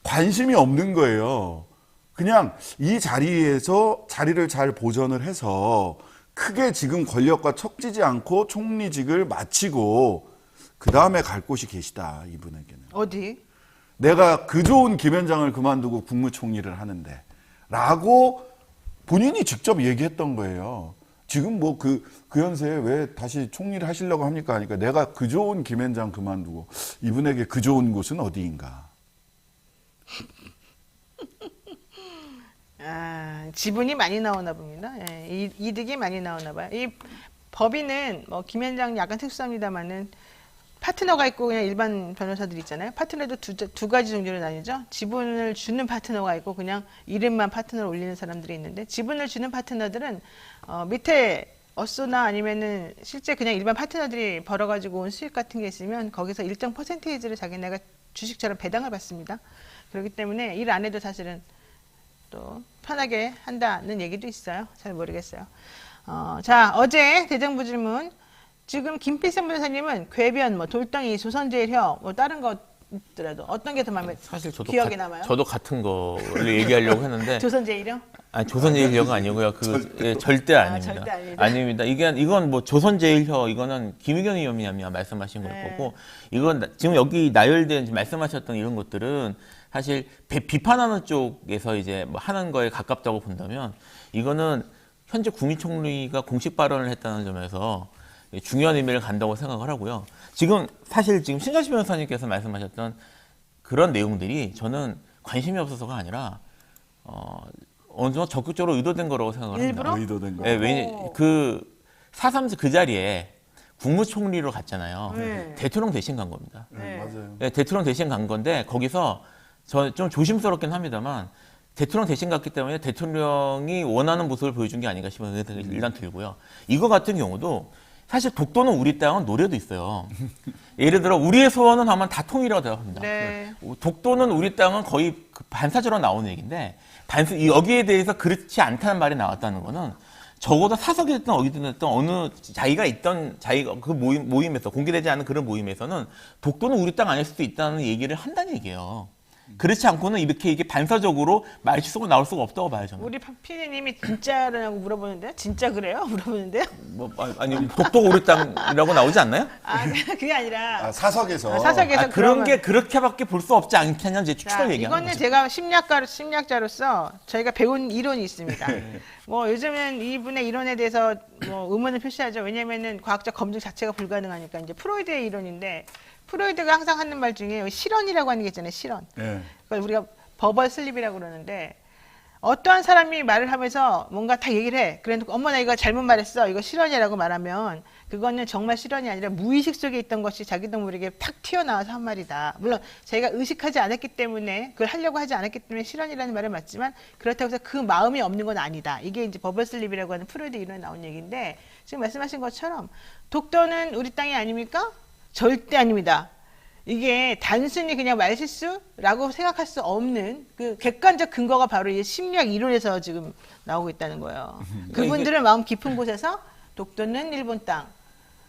관심이 없는 거예요. 그냥 이 자리에서 자리를 잘 보전을 해서 크게 지금 권력과 척지지 않고 총리직을 마치고 그 다음에 갈 곳이 계시다, 이분에게는. 어디? 내가 그 좋은 김현장을 그만두고 국무총리를 하는데 라고 본인이 직접 얘기했던 거예요. 지금 뭐 그 연세에 왜 다시 총리를 하시려고 합니까? 하니까 내가 그 좋은 김현장 그만두고 이분에게 그 좋은 곳은 어디인가? 지분이 많이 나오나 봅니다. 예, 이득이 많이 나오나 봐요. 이 법인은 뭐 김현장 약간 특수합니다만은 파트너가 있고 그냥 일반 변호사들 있잖아요. 파트너도 두 가지 종류로 나뉘죠. 지분을 주는 파트너가 있고 그냥 이름만 파트너를 올리는 사람들이 있는데, 지분을 주는 파트너들은 밑에 어쏘나 아니면은 실제 그냥 일반 파트너들이 벌어가지고 온 수익 같은 게 있으면 거기서 일정 퍼센테이지를 자기네가 주식처럼 배당을 받습니다. 그렇기 때문에 일 안 해도 사실은 또 편하게 한다는 얘기도 있어요. 잘 모르겠어요. 자, 어제 대정부 질문. 지금 김필성 변호사님은 궤변, 뭐 돌덩이, 조선제일혀, 뭐 다른 거 있더라도 어떤 게 더 마음에 사실 저도 기억에 남아요? 저도 같은 거를 얘기하려고 했는데 조선제일혀? 아니 조선제일혀가 아니고요. 절대 아닙니다. 절대 아니다. 아닙니다. 이건 뭐 조선제일혀 이거는 김의겸 의원님이 말씀하신 걸 네. 거고, 이건 지금 여기 나열된 지금 말씀하셨던 이런 것들은 사실 비판하는 쪽에서 이제 뭐 하는 거에 가깝다고 본다면, 이거는 현재 국무총리가 공식 발언을 했다는 점에서 중요한 의미를 간다고 생각을 하고요. 사실 지금 신자식 변호사님께서 말씀하셨던 그런 내용들이 저는 관심이 없어서가 아니라 어느 정도 적극적으로 의도된 거라고 생각을 합니다. 일부러? 의도된 거. 네, 그 4.3 그 자리에 국무총리로 갔잖아요. 네. 대통령 대신 간 겁니다. 네, 맞아요. 네, 대통령 대신 간 건데, 거기서 저 좀 조심스럽긴 합니다만 대통령 대신 갔기 때문에 대통령이 원하는 모습을 보여준 게 아닌가 싶은 생각이 일단 들고요. 이거 같은 경우도 사실 독도는 우리 땅은 노래도 있어요. 예를 들어 우리의 소원은 하면 다 통일이라고 대답합니다. 네. 독도는 우리 땅은 거의 반사적으로 나오는 얘기인데, 여기에 대해서 그렇지 않다는 말이 나왔다는 거는 적어도 사석에 됐든 어디든 됐든 어느 자기가 그 모임에서 공개되지 않은 그런 모임에서는 독도는 우리 땅 아닐 수도 있다는 얘기를 한다는 얘기예요. 그렇지 않고는 이게 반사적으로 말실수가 나올 수가 없다고 봐요, 저는. 우리 PD님이 진짜라고 물어보는데요? 진짜 그래요? 물어보는데요? 아니 독도가 우리 땅이라고 나오지 않나요? 그게 아니라 사석에서. 사석에서 그런 게 그렇게밖에 볼 수 없지 않겠냐는 제 자, 추측을 얘기하는 이거는 거죠. 제가 심리학자로서 저희가 배운 이론이 있습니다. 뭐 요즘은 이분의 이론에 대해서 뭐 의문을 표시하죠. 왜냐면은 과학적 검증 자체가 불가능하니까. 이제 프로이드의 이론인데, 프로이드가 항상 하는 말 중에 실언이라고 하는 게 있잖아요. 실언. 네. 그걸 우리가 버벌 슬립이라고 그러는데, 어떠한 사람이 말을 하면서 뭔가 다 얘기를 해. 그래놓고 어머 나 이거 잘못 말했어. 이거 실언이라고 말하면 그거는 정말 실언이 아니라 무의식 속에 있던 것이 자기도 모르게 탁 튀어나와서 한 말이다. 물론 자기가 의식하지 않았기 때문에, 그걸 하려고 하지 않았기 때문에 실언이라는 말은 맞지만, 그렇다고 해서 그 마음이 없는 건 아니다. 이게 이제 버벌 슬립이라고 하는 프로이드 이론에 나온 얘기인데, 지금 말씀하신 것처럼 독도는 우리 땅이 아닙니까? 절대 아닙니다. 이게 단순히 그냥 말실수라고 생각할 수 없는 그 객관적 근거가 바로 이 심리학 이론에서 지금 나오고 있다는 거예요. 그분들은 마음 깊은 곳에서 독도는 일본 땅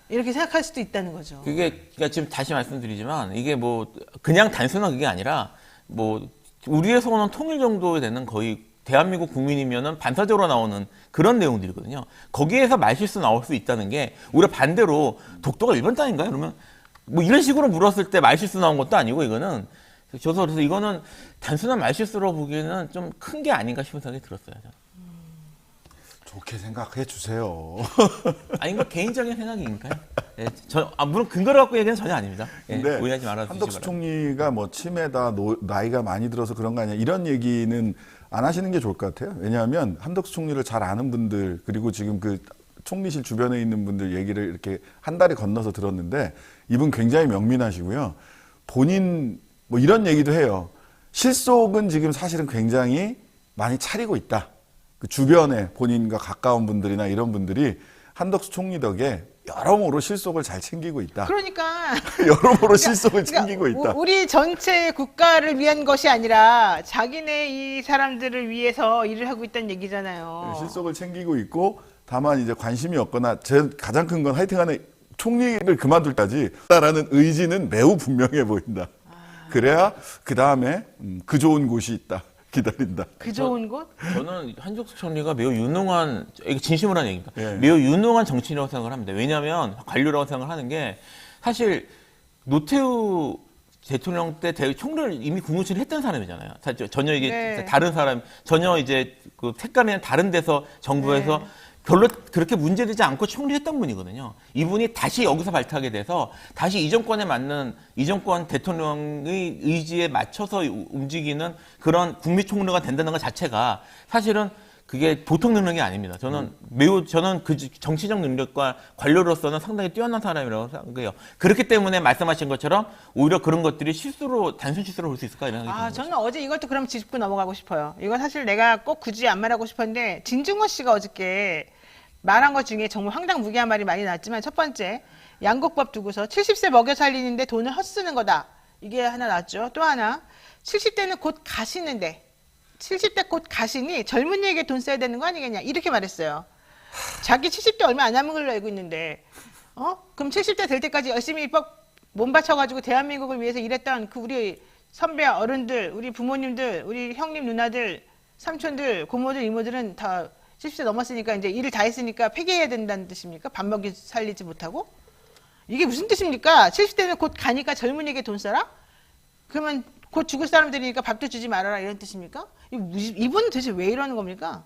이렇게 생각할 수도 있다는 거죠. 그러니까 지금 다시 말씀드리지만, 이게 뭐 그냥 단순한 그게 아니라, 뭐 우리의 소원은 통일 정도에 되는 거의 대한민국 국민이면은 반사적으로 나오는 그런 내용들이거든요. 거기에서 말실수 나올 수 있다는 게, 우리가 반대로 독도가 일본 땅인가요? 그러면 뭐 이런 식으로 물었을 때 말실수 나온 것도 아니고, 이거는 그래서 이거는 단순한 말실수로 보기에는 좀 큰 게 아닌가 싶은 생각이 들었어요. 저는. 좋게 생각해 주세요. 아니, 이거 개인적인 생각이니까요. 예, 물론 근거를 갖고 얘기는 전혀 아닙니다. 예, 근데 오해하지 말아주시기 한덕수 바랍니다. 총리가 뭐 치매다, 나이가 많이 들어서 그런 거 아니야, 이런 얘기는 안 하시는 게 좋을 것 같아요. 왜냐하면 한덕수 총리를 잘 아는 분들, 그리고 지금 그 총리실 주변에 있는 분들 얘기를 이렇게 한 달에 건너서 들었는데, 이분 굉장히 명민하시고요. 본인 뭐 이런 얘기도 해요. 실속은 지금 사실은 굉장히 많이 차리고 있다. 그 주변에 본인과 가까운 분들이나 이런 분들이 한덕수 총리 덕에 여러모로 실속을 잘 챙기고 있다. 그러니까 여러모로 실속을 챙기고 있다. 우리 전체 국가를 위한 것이 아니라 자기네 이 사람들을 위해서 일을 하고 있다는 얘기잖아요. 실속을 챙기고 있고, 다만 이제 관심이 없거나, 제 가장 큰 건 하여튼간에 총리를 그만둘 때까지라는 의지는 매우 분명해 보인다. 그래야 그 다음에 그 좋은 곳이 있다. 기다린다. 그 좋은 곳? 저는 한덕수 총리가 매우 유능한, 이게 진심으로 하는 얘기입니다. 예. 매우 유능한 정치인이라고 생각을 합니다. 왜냐하면 관료라고 생각을 하는 게, 사실 노태우 대통령 때 총리를 이미 국무총리 했던 사람이잖아요. 전혀 이게 네. 다른 사람, 전혀 이제 그 색깔이 다른 데서 정부에서 네. 별로 그렇게 문제되지 않고 총리했던 분이거든요. 이분이 다시 여기서 발탁이 돼서 다시 이 정권에 맞는, 이 정권 대통령의 의지에 맞춰서 움직이는 그런 국무총리가 된다는 것 자체가 사실은 그게 보통 능력이 아닙니다. 저는 그 정치적 능력과 관료로서는 상당히 뛰어난 사람이라고 생각해요. 그렇기 때문에 말씀하신 것처럼 오히려 그런 것들이 단순 실수로 볼 수 있을까 이런 생각이 듭니다. 저는 어제 이것도 그럼 짚고 넘어가고 싶어요. 이건 사실 내가 꼭 굳이 안 말하고 싶었는데, 진중권 씨가 어저께 말한 것 중에 정말 황당무계한 말이 많이 나왔지만, 첫 번째, 양곡법 두고서 70세 먹여 살리는데 돈을 헛쓰는 거다. 이게 하나 나왔죠. 또 하나, 70대는 곧 가시는데, 70대 곧 가시니 젊은이에게 돈 써야 되는 거 아니겠냐, 이렇게 말했어요. 자기 70대 얼마 안 남은 걸로 알고 있는데, 그럼 70대 될 때까지 열심히 몸 바쳐가지고 대한민국을 위해서 일했던 그 우리 선배 어른들, 우리 부모님들, 우리 형님 누나들, 삼촌들, 고모들, 이모들은 다 70세 넘었으니까 이제 일을 다 했으니까 폐기해야 된다는 뜻입니까? 밥 먹이 살리지 못하고? 이게 무슨 뜻입니까? 70대는 곧 가니까 젊은이에게 돈 써라? 그러면 곧 죽을 사람들이니까 밥도 주지 말아라, 이런 뜻입니까? 이분은 대체 왜 이러는 겁니까?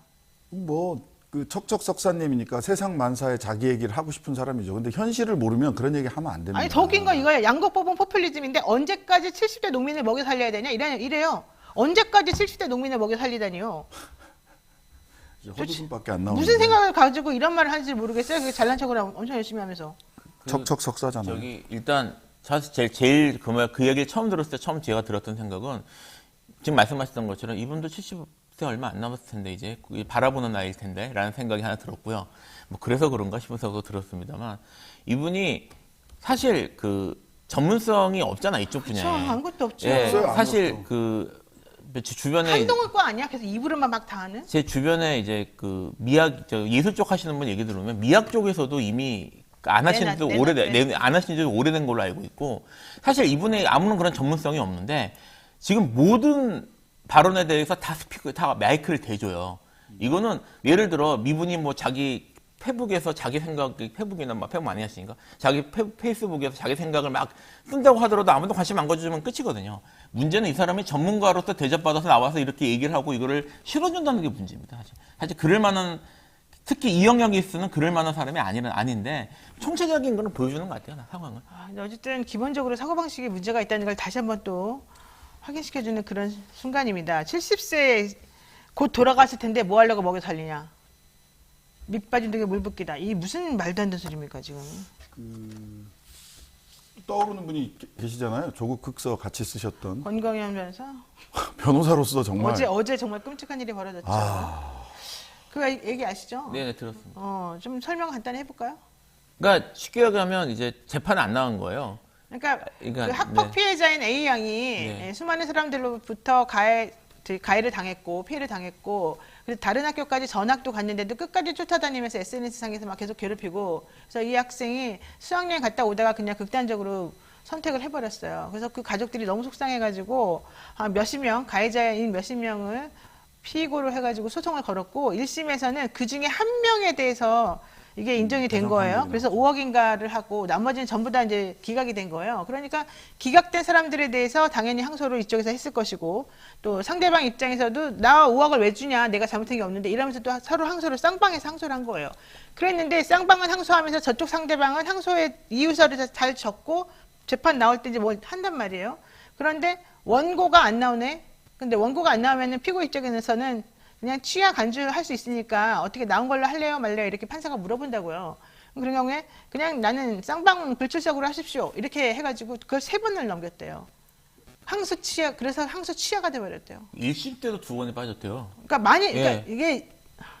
뭐 그 척척석사님이니까 세상 만사에 자기 얘기를 하고 싶은 사람이죠. 근데 현실을 모르면 그런 얘기 하면 안 됩니다. 아니, 더 웃긴 건 이거예요. 양곡법은 포퓰리즘인데 언제까지 70대 농민을 먹여 살려야 되냐? 이래요. 언제까지 70대 농민을 먹여 살리다니요? 헛웃음밖에 안 나오는. 무슨 생각을 가지고 이런 말을 하는지 모르겠어요. 그게 잘난 척을 엄청 열심히 하면서. 척척석사잖아요. 일단 사실 제일 그 얘기를 처음 들었을 때 처음 제가 들었던 생각은 지금 말씀하셨던 것처럼 이분도 70세 얼마 안 남았을 텐데 이제 바라보는 나이일 텐데 라는 생각이 하나 들었고요. 뭐 그래서 그런가 싶어서 들었습니다만, 이분이 사실 그 전문성이 없잖아, 이쪽 분야에. 그렇죠. 아무것도 없죠. 예, 없어요, 사실 아무것도. 제 주변에 한동훈 거 아니야? 그래서 입으로만 막 다 하는? 제 주변에 이제 그 예술 쪽 하시는 분 얘기 들으면 미학 쪽에서도 이미 안 하신 지도 안 하신 지 오래된 걸로 알고 있고, 사실 이분의 아무런 그런 전문성이 없는데 지금 모든 발언에 대해서 다 마이크를 대줘요. 이거는 예를 들어 미분이 뭐 자기 페북에서 자기 생각, 페북이나 막 페북 많이 하시니까 자기 페이스북에서 자기 생각을 막 쓴다고 하더라도 아무도 관심 안 가져주면 끝이거든요. 문제는 이 사람이 전문가로서 대접받아서 나와서 이렇게 얘기를 하고 이거를 실어준다는 게 문제입니다. 사실 그럴 만한, 특히 이 영역에 있으면 그럴 만한 사람이 아닌데 총체적인 거는 보여주는 것 같아요, 상황을. 근데 어쨌든 기본적으로 사고방식에 문제가 있다는 걸 다시 한번 또 확인시켜주는 그런 순간입니다. 70세 곧 돌아갔을 텐데 뭐 하려고 먹여 살리냐. 밑빠진 덕에 물 붓기다. 이 무슨 말도 안 되는 소리입니까, 지금? 떠오르는 분이 계시잖아요. 조국 흑서 같이 쓰셨던 권광현 변호사? 변호사로서 정말 어제 정말 끔찍한 일이 벌어졌죠. 그 얘기 아시죠? 네, 들었습니다. 좀 설명 간단히 해볼까요? 그러니까 쉽게 얘기하면 이제 재판에 안 나간 거예요. 그러니까 그 네. 학폭 피해자인 A 양이 수많은 사람들로부터 가해를 당했고 피해를 당했고, 그래서 다른 학교까지 전학도 갔는데도 끝까지 쫓아다니면서 SNS상에서 막 계속 괴롭히고, 그래서 이 학생이 수학여행 갔다 오다가 그냥 극단적으로 선택을 해버렸어요. 그래서 그 가족들이 너무 속상해가지고 한 몇십 명, 가해자인 몇십 명을 피고로 해가지고 소송을 걸었고, 1심에서는 그 중에 한 명에 대해서 이게 인정이 된 거예요. 그래서 5억인가를 하고 나머지는 전부 다 이제 기각이 된 거예요. 그러니까 기각된 사람들에 대해서 당연히 항소를 이쪽에서 했을 것이고, 또 상대방 입장에서도 나 5억을 왜 주냐, 내가 잘못한 게 없는데 이러면서 또 서로 항소를 쌍방에서 항소를 한 거예요. 그랬는데 쌍방은 항소하면서 저쪽 상대방은 항소의 이유서를 잘 적고 재판 나올 때 이제 뭐 한단 말이에요. 그런데 원고가 안 나오네. 근데 원고가 안 나오면은 피고 입장에서는 그냥 취하 간주할 수 있으니까 어떻게 나온 걸로 할래요 말래요 이렇게 판사가 물어본다고요. 그런 경우에 그냥 나는 쌍방 불출석으로 하십시오 이렇게 해가지고 그걸 3번을 넘겼대요. 항소 취하, 그래서 항소 취하가 돼버렸대요. 1심 때도 2번에 빠졌대요. 그러니까 예. 이게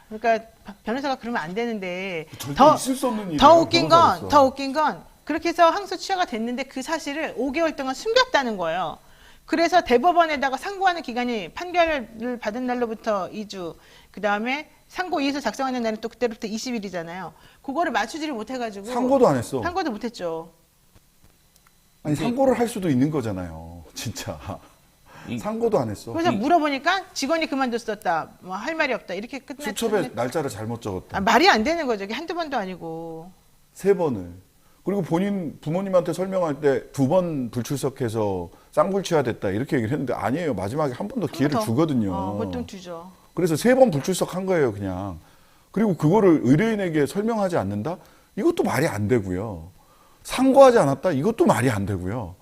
그러니까 변호사가 그러면 안 되는데 절대 있을 수 없는 일이에요. 더 웃긴 건 그렇게 해서 항소 취하가 됐는데 그 사실을 5개월 동안 숨겼다는 거예요. 그래서 대법원에다가 상고하는 기간이 판결을 받은 날로부터 2주, 그 다음에 상고 이의서 작성하는 날은 또 그때부터 20일이잖아요. 그거를 맞추지를 못해가지고 상고도 안 했어. 상고도 못했죠. 아니 상고를 할 수도 있는 거잖아요. 진짜 상고도 안 했어. 그래서 물어보니까 직원이 그만뒀었다, 뭐 할 말이 없다 이렇게 끝났죠. 수첩에 날짜를 잘못 적었다. 말이 안 되는 거죠. 이게 한두 번도 아니고. 3번을. 그리고 본인 부모님한테 설명할 때 2번 불출석해서 쌍불취하됐다 이렇게 얘기를 했는데 아니에요. 마지막에 한 번 더 기회를 주거든요. 보통 주죠. 그래서 3번 불출석한 거예요, 그냥. 그리고 그거를 의뢰인에게 설명하지 않는다? 이것도 말이 안 되고요. 상고하지 않았다? 이것도 말이 안 되고요.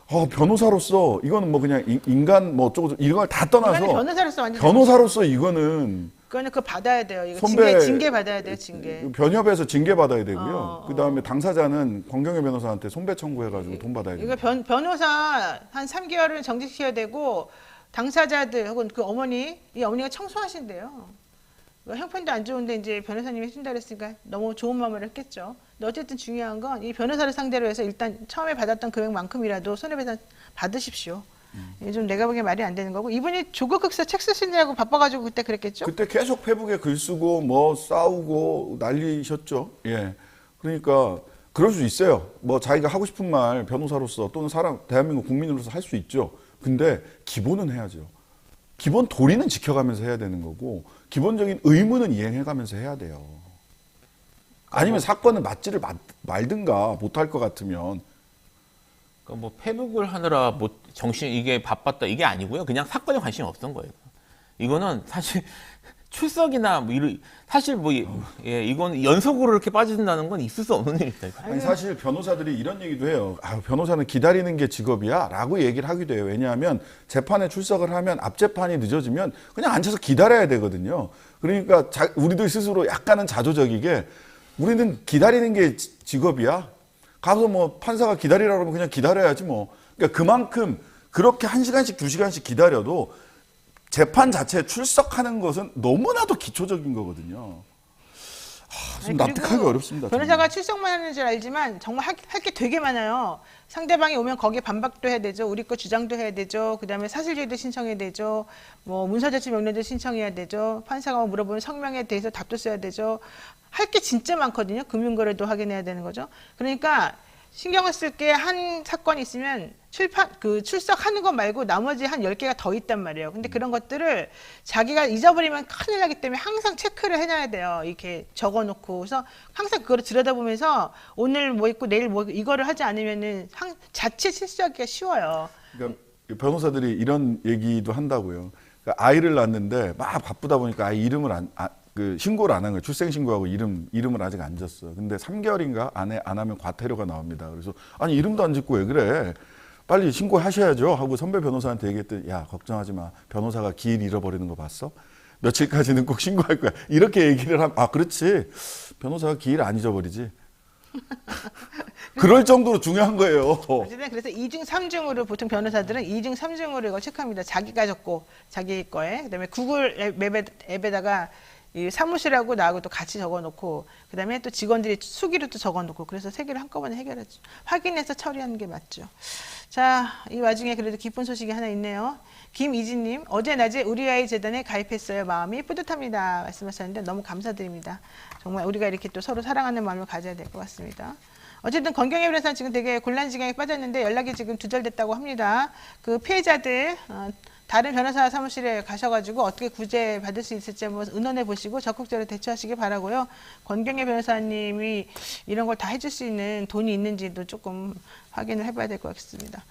변호사로서 이거는 뭐 그냥 인간 뭐 어쩌고 이런 걸 다 떠나서 이거는 변호사로서 완전 변호사로서 이거는 그거는 그거 받아야 돼요. 이거 선배 징계 받아야 돼요. 징계. 변협에서 징계 받아야 되고요. 그다음에 당사자는 권경혜 변호사한테 손배 청구해가지고 돈 받아야 돼요. 이거 변호사 한 3개월을 정직시켜야 되고 당사자들 혹은 그 어머니 이 어머니가 청소하신대요. 형편도 안 좋은데 이제 변호사님이 해준다 그랬으니까 너무 좋은 마음으로 했겠죠. 근데 어쨌든 중요한 건 이 변호사를 상대로 해서 일단 처음에 받았던 금액만큼이라도 손해배상 받으십시오. 이게 좀 내가 보기엔 말이 안 되는 거고 이분이 조국흑사 책 쓰시느라고 바빠가지고 그때 그랬겠죠? 그때 계속 페북에 글 쓰고 뭐 싸우고 난리셨죠. 예. 그러니까 그럴 수 있어요. 뭐 자기가 하고 싶은 말 변호사로서 또는 대한민국 국민으로서 할 수 있죠. 근데 기본은 해야죠. 기본 도리는 지켜가면서 해야 되는 거고 기본적인 의무는 이행해가면서 해야 돼요. 아니면 사건은 맞지를 말든가 못할 것 같으면 그러니까 뭐 페북을 하느라 뭐 이게 바빴다 이게 아니고요. 그냥 사건에 관심이 없던 거예요. 이거는 사실 출석이나 뭐 사실 뭐 이건 연속으로 이렇게 빠진다는 건 있을 수 없는 일이다. 아니 사실 변호사들이 이런 얘기도 해요. 변호사는 기다리는 게 직업이야라고 얘기를 하기도 해요. 왜냐하면 재판에 출석을 하면 앞 재판이 늦어지면 그냥 앉아서 기다려야 되거든요. 그러니까 우리들 스스로 약간은 자조적이게 우리는 기다리는 게 직업이야. 가서 뭐 판사가 기다리라고 하면 그냥 기다려야지 뭐. 그러니까 그만큼 그렇게 1시간씩 2시간씩 기다려도 재판 자체에 출석하는 것은 너무나도 기초적인 거거든요. 좀 납득하기 어렵습니다. 변호사가 출석만 하는 줄 알지만 정말 할 게 되게 많아요. 상대방이 오면 거기에 반박도 해야 되죠. 우리 거 주장도 해야 되죠. 그다음에 사실주의도 신청해야 되죠. 뭐 문서제출 명령도 신청해야 되죠. 판사가 물어보면 성명에 대해서 답도 써야 되죠. 할 게 진짜 많거든요. 금융거래도 확인해야 되는 거죠. 그러니까 신경을 쓸 게 한 사건이 있으면 출석하는 것 말고 나머지 한 10개가 더 있단 말이에요. 근데 그런 것들을 자기가 잊어버리면 큰일 나기 때문에 항상 체크를 해놔야 돼요. 이렇게 적어놓고. 그래서 항상 그거를 들여다보면서 오늘 뭐 있고 내일 뭐 있고 이거를 하지 않으면은 자체 실수하기가 쉬워요. 그러니까 변호사들이 이런 얘기도 한다고요. 그러니까 아이를 낳는데 막 바쁘다 보니까 아이 이름을 신고를 안 한 거예요. 출생신고하고 이름을 아직 안 졌어. 근데 3개월인가 안에 안 하면 과태료가 나옵니다. 그래서 아니 이름도 안 짓고 왜 그래? 빨리 신고하셔야죠 하고 선배 변호사한테 얘기했더니 야 걱정하지 마. 변호사가 기일 잃어버리는 거 봤어? 며칠까지는 꼭 신고할 거야. 이렇게 얘기를 하면 그렇지. 변호사가 기일 안 잊어버리지. 그럴 정도로 중요한 거예요. 어쨌든 그래서 2중, 3중으로 보통 변호사들은 2중, 3중으로 이걸 체크합니다. 자기가 적고 자기 거에 그다음에 구글 앱에다가 이 사무실하고 나하고 또 같이 적어놓고 그다음에 또 직원들이 수기로 또 적어놓고 그래서 3개를 한꺼번에 해결하죠. 확인해서 처리하는 게 맞죠. 자, 이 와중에 그래도 기쁜 소식이 하나 있네요. 김이진님, 어제 낮에 우리 아이 재단에 가입했어요. 마음이 뿌듯합니다. 말씀하셨는데 너무 감사드립니다. 정말 우리가 이렇게 또 서로 사랑하는 마음을 가져야 될 것 같습니다. 어쨌든 권경혜 변호사 지금 되게 곤란 지경에 빠졌는데 연락이 지금 두절됐다고 합니다. 그 피해자들 다른 변호사 사무실에 가셔가지고 어떻게 구제 받을 수 있을지 한번 의논해 보시고 적극적으로 대처하시기 바라고요. 권경혜 변호사님이 이런 걸 다 해줄 수 있는 돈이 있는지도 조금 확인을 해봐야 될 것 같습니다.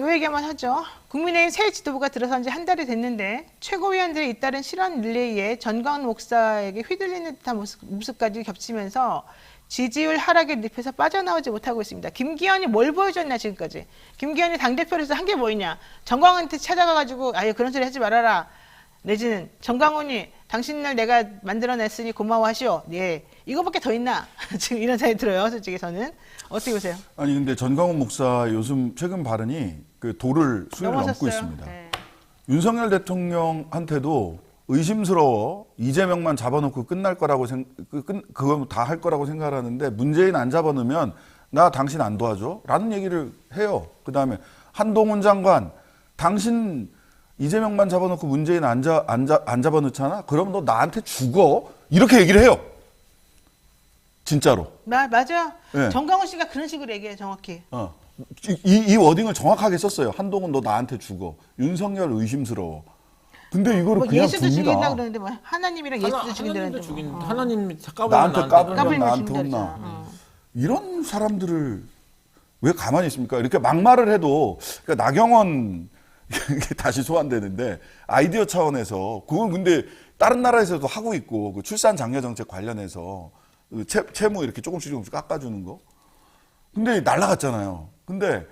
요 얘기만 하죠. 국민의힘 새 지도부가 들어선 지 한 달이 됐는데 최고위원들의 잇따른 실언 릴레이에 전광훈 목사에게 휘둘리는 듯한 모습까지 겹치면서 지지율 하락의 늪에서 빠져나오지 못하고 있습니다. 김기현이 뭘 보여줬냐 지금까지. 김기현이 당대표로서 한 게 뭐있냐. 정광훈한테 찾아가가지고 아유 그런 소리 하지 말아라. 내지는 정광훈이 당신을 내가 만들어냈으니 고마워하시오. 예, 이거밖에 더 있나. 지금 이런 생각이 들어요. 솔직히 저는. 어떻게 보세요? 아니 근데 전광훈 목사 요즘 최근 발언이 그 도를 수위를 넘고 넘어섰어요. 있습니다. 네. 윤석열 대통령한테도 의심스러워. 이재명만 잡아놓고 끝날 거라고 그거 다 할 거라고 생각하는데 문재인 안 잡아놓으면 나 당신 안 도와줘 라는 얘기를 해요. 그 다음에 한동훈 장관 당신 이재명만 잡아놓고 문재인 안 잡아놓잖아? 그럼 너 나한테 죽어? 이렇게 얘기를 해요. 진짜로. 맞아요. 네. 정광훈 씨가 그런 식으로 얘기해요. 정확히. 이 워딩을 정확하게 썼어요. 한동훈 너 나한테 죽어. 윤석열 의심스러워. 근데 이거를 뭐 그냥 예수도 둡니다. 죽인다 그러는데 뭐 하나님이랑 예수도 죽인다는데 뭐. 하나님 나한테 까불면 까불면 나한테 죽인다 혼나. 그러잖아. 이런 사람들을 왜 가만히 있습니까? 이렇게 막말을 해도 그러니까 나경원 다시 소환되는데 아이디어 차원에서 그건 근데 다른 나라에서도 하고 있고 그 출산 장려 정책 관련해서 그 채무 이렇게 조금씩 깎아주는 거. 근데 날라갔잖아요. 근데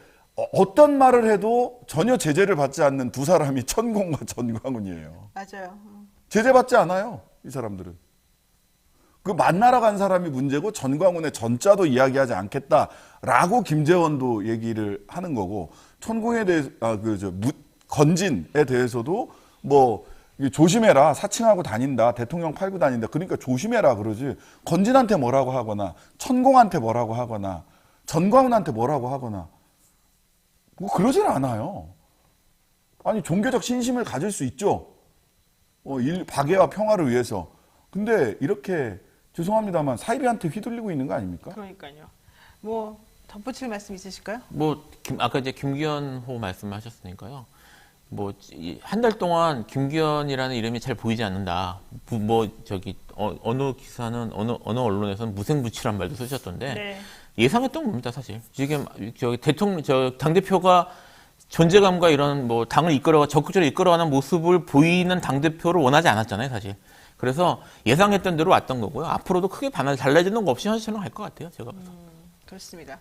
어떤 말을 해도 전혀 제재를 받지 않는 두 사람이 천공과 전광훈이에요. 맞아요. 제재받지 않아요, 이 사람들은. 그 만나러 간 사람이 문제고 전광훈의 전자도 이야기하지 않겠다라고 김재원도 얘기를 하는 거고, 천공에 대해서 건진에 대해서도 뭐 조심해라, 사칭하고 다닌다, 대통령 팔고 다닌다, 그러니까 조심해라 그러지, 건진한테 뭐라고 하거나 천공한테 뭐라고 하거나 전광훈한테 뭐라고 하거나 뭐 그러질 않아요. 아니, 종교적 신심을 가질 수 있죠. 박애와 평화를 위해서. 근데 이렇게 죄송합니다만 사이비한테 휘둘리고 있는 거 아닙니까? 그러니까요. 뭐 덧붙일 말씀 있으실까요? 뭐 아까 이제 김기현호 말씀하셨으니까요. 뭐 한 달 동안 김기현이라는 이름이 잘 보이지 않는다. 어느 기사는 어느 언론에서는 무생무치란 말도 쓰셨던데 네. 예상했던 겁니다, 사실. 지금 당 대표가 존재감과 이런 뭐 당을 적극적으로 이끌어가는 모습을 보이는 당 대표를 원하지 않았잖아요, 사실. 그래서 예상했던 대로 왔던 거고요. 앞으로도 크게 달라지는 거 없이 현실로 갈 것 같아요, 제가 봐서. 그렇습니다.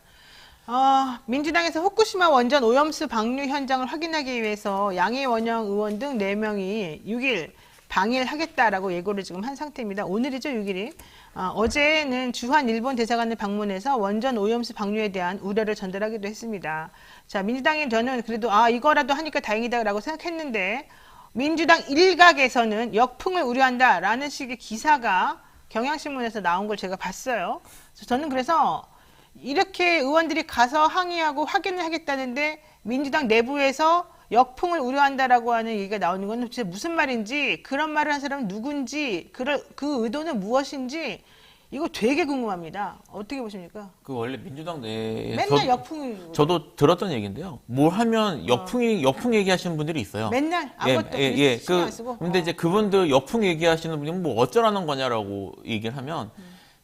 민주당에서 후쿠시마 원전 오염수 방류 현장을 확인하기 위해서 양해 원영 의원 등 4명이 6일 방일하겠다라고 예고를 지금 한 상태입니다. 오늘이죠, 6일이. 어제는 주한 일본 대사관을 방문해서 원전 오염수 방류에 대한 우려를 전달하기도 했습니다. 자, 민주당이 저는 그래도 이거라도 하니까 다행이다라고 생각했는데, 민주당 일각에서는 역풍을 우려한다라는 식의 기사가 경향신문에서 나온 걸 제가 봤어요. 저는 그래서 이렇게 의원들이 가서 항의하고 확인을 하겠다는데 민주당 내부에서 역풍을 우려한다라고 하는 얘기가 나오는 건 도대체 무슨 말인지, 그런 말을 한 사람은 누군지, 그 의도는 무엇인지 이거 되게 궁금합니다. 어떻게 보십니까? 그 원래 민주당 내에 맨날 역풍이 저도 들었던 얘기인데요. 뭘 하면 역풍 얘기하시는 분들이 있어요. 맨날 아무것도 신경 안 쓰고. 근데 이제 그분들 역풍 얘기하시는 분이 뭐 어쩌라는 거냐라고 얘기를 하면,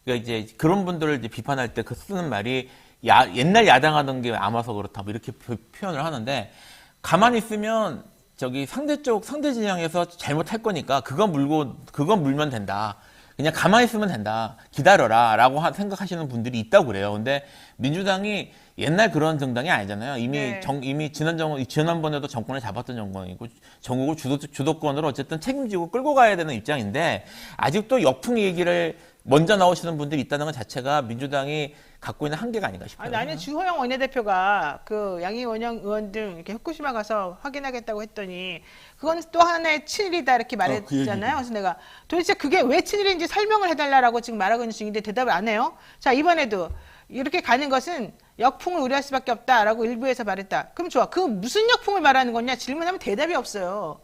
그러니까 이제 그런 분들을 이제 비판할 때 그 쓰는 말이 옛날 야당하던 게 남아서 그렇다 뭐 이렇게 표현을 하는데, 가만히 있으면 상대 진영에서 잘못할 거니까 그건 물면 된다. 그냥 가만히 있으면 된다. 기다려라. 라고 생각하시는 분들이 있다고 그래요. 근데 민주당이 옛날 그런 정당이 아니잖아요. 이미 지난번에도 정권을 잡았던 정권이고, 전국을 주도권으로 어쨌든 책임지고 끌고 가야 되는 입장인데, 아직도 역풍 얘기를 먼저 나오시는 분들이 있다는 것 자체가 민주당이 갖고 있는 한계가 아닌가 싶어요. 나는 주호영 원내대표가 그 양희 원영 의원 등 이렇게 후쿠시마 가서 확인하겠다고 했더니 그건 또 하나의 친일이다 이렇게 말했잖아요. 그래서 내가 도대체 그게 왜 친일인지 설명을 해달라고 지금 말하고 있는 중인데 대답을 안 해요. 자, 이번에도 이렇게 가는 것은 역풍을 우려할 수밖에 없다라고 일부에서 말했다. 그럼 좋아. 그 무슨 역풍을 말하는 거냐 질문하면 대답이 없어요.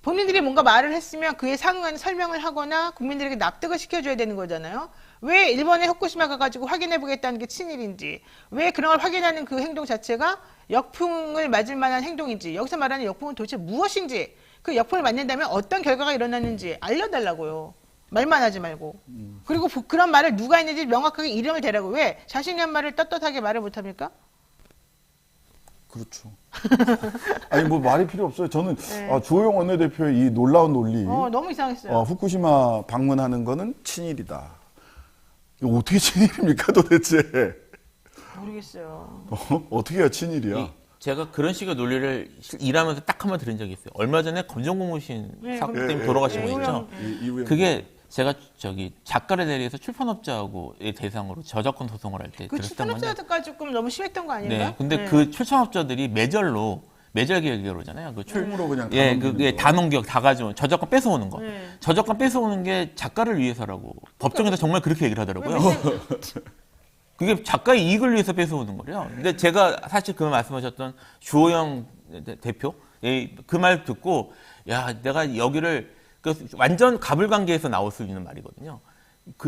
본인들이 뭔가 말을 했으면 그에 상응하는 설명을 하거나 국민들에게 납득을 시켜줘야 되는 거잖아요. 왜 일본에 후쿠시마 가가지고 확인해보겠다는 게 친일인지, 왜 그런 걸 확인하는 그 행동 자체가 역풍을 맞을 만한 행동인지, 여기서 말하는 역풍은 도대체 무엇인지, 그 역풍을 맞는다면 어떤 결과가 일어나는지 알려달라고요. 말만 하지 말고. 그리고 그런 말을 누가 했는지 명확하게 이름을 대라고. 왜 자신이 한 말을 떳떳하게 말을 못합니까? 그렇죠. 아니, 뭐 말이 필요 없어요. 저는 주호영 원내대표의 이 놀라운 논리, 너무 이상했어요. 후쿠시마 방문하는 거는 친일이다. 이거 어떻게 친일입니까 도대체? 모르겠어요. 어떻게 해야 친일이야? 제가 그런 식의 논리를 일하면서 딱 한 번 들은 적이 있어요. 얼마 전에 검정고무신 사건 때문에 돌아가신 분 있죠. 그게 제가 작가를 대리해서 출판업자하고의 대상으로 저작권 소송을 할 때 그 들었던 건데. 출판업자들까지 조금 너무 심했던 거 아닌가? 네, 근데 그 출판업자들이 매절 계약으로 하잖아요. 출무로 그냥 단원기억 다 가지고 저작권 뺏어오는 거. 저작권 뺏어오는 게 작가를 위해서라고 법정에서 정말 그렇게 얘기를 하더라고요. 그게 작가의 이익을 위해서 뺏어오는 거래요. 근데 제가 사실 그 말씀하셨던 주호영 대표 그 말 듣고, 야, 내가 여기를 완전 가불관계에서 나올 수 있는 말이거든요.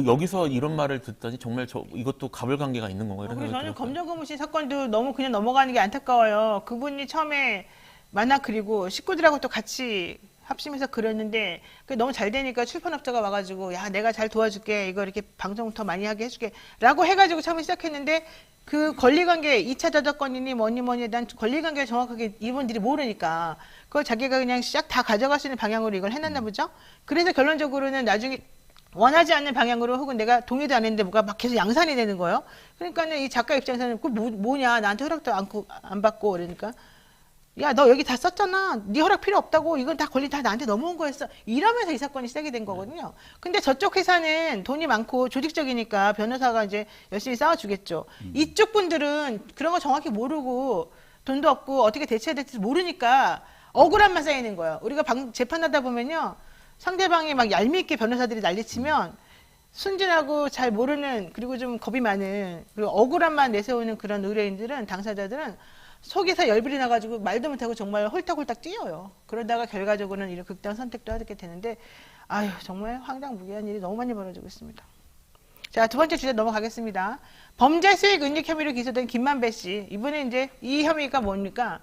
여기서 이런 말을 듣다니 정말 이것도 가불관계가 있는 건가요? 그래서 저는 검정고무신 사건도 너무 그냥 넘어가는 게 안타까워요. 그분이 처음에 만화 그리고 식구들하고 또 같이 합심해서 그렸는데 그게 너무 잘 되니까 출판업자가 와가지고, 야, 내가 잘 도와줄게, 이거 이렇게 방송 더 많이 하게 해줄게 라고 해가지고 처음에 시작했는데, 그 권리관계 2차 저작권이니 뭐니에 대한 권리관계를 정확하게 이분들이 모르니까 그걸 자기가 그냥 싹 다 가져갈 수 있는 방향으로 이걸 해놨나 보죠. 그래서 결론적으로는 나중에 원하지 않는 방향으로 혹은 내가 동의도 안 했는데 뭐가 막 계속 양산이 되는 거예요. 그러니까는 이 작가 입장에서는 그 뭐냐 나한테 허락도 안 받고 그러니까 야 너 여기 다 썼잖아. 네 허락 필요 없다고. 이건 다 권리 다 나한테 넘어온 거였어. 이러면서 이 사건이 시작이 된 거거든요. 근데 저쪽 회사는 돈이 많고 조직적이니까 변호사가 이제 열심히 싸워주겠죠. 이쪽 분들은 그런 거 정확히 모르고 돈도 없고 어떻게 대처해야 될지 모르니까 억울함만 쌓이는 거예요. 우리가 재판하다 보면요. 상대방이 막 얄밉게 변호사들이 난리치면 순진하고 잘 모르는 그리고 좀 겁이 많은 그리고 억울함만 내세우는 그런 의뢰인들은 당사자들은 속에서 열불이 나가지고 말도 못하고 정말 홀딱홀딱 뛰어요. 그러다가 결과적으로는 이런 극단 선택도 하게 되는데 아유 정말 황당무계한 일이 너무 많이 벌어지고 있습니다. 자, 두 번째 주제 넘어가겠습니다. 범죄 수익 은닉 혐의로 기소된 김만배 씨. 이번에 이제 이 혐의가 뭡니까?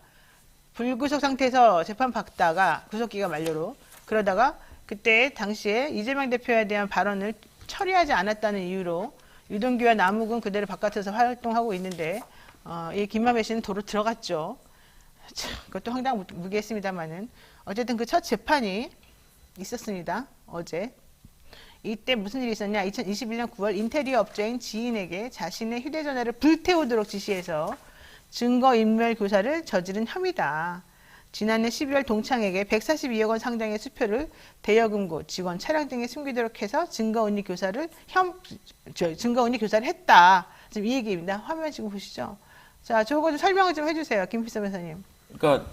불구속 상태에서 재판 받다가 구속기가 만료로 그러다가 그때 당시에 이재명 대표에 대한 발언을 처리하지 않았다는 이유로 유동규와 남욱은 그대로 바깥에서 활동하고 있는데 이 김만배 씨는 도로 들어갔죠. 참, 그것도 황당무계했습니다만은 어쨌든 그 첫 재판이 있었습니다. 어제. 이때 무슨 일이 있었냐? 2021년 9월 인테리어 업체인 지인에게 자신의 휴대전화를 불태우도록 지시해서 증거인멸 교사를 저지른 혐의다. 지난해 12월 동창에게 142억 원 상당의 수표를 대여금고, 직원 차량 등에 숨기도록 해서 증거은닉 교사를 했다. 지금 이 얘기입니다. 화면 지금 보시죠. 자, 저거 좀 설명을 좀 해주세요, 김필서 변호사님. 그러니까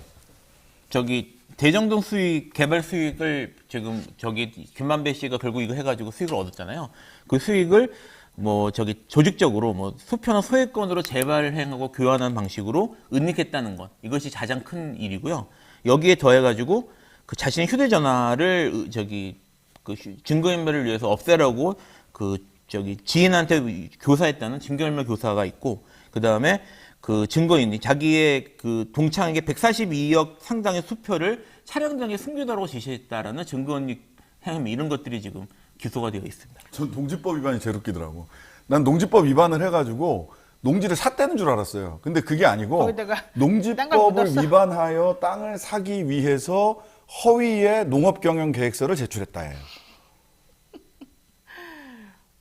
저기 대정동 수익, 개발 수익을 지금 저기 김만배 씨가 결국 이거 해가지고 수익을 얻었잖아요. 그 수익을 뭐 저기 조직적으로 뭐 수표나 소액권으로 재발행하고 교환하는 방식으로 은닉했다는 것, 이것이 가장 큰 일이고요. 여기에 더해가지고 그 자신의 휴대전화를 저기 그 증거인멸을 위해서 없애라고 그 저기 지인한테 교사했다는 증거인멸 교사가 있고, 그 다음에 그 증거인이 자기의 그 동창에게 142억 상당의 수표를 차량 등에 숨기도록 지시했다라는 증거인멸 혐의, 이런 것들이 지금 기소가 되어 있습니다. 전 농지법 위반이 제일 웃기더라고. 난 농지법 위반을 해가지고 농지를 샀다는 줄 알았어요. 근데 그게 아니고 거기다가 땅을 농지법을 묻었어. 위반하여 땅을 사기 위해서 허위의 농업경영계획서를 제출했다예요.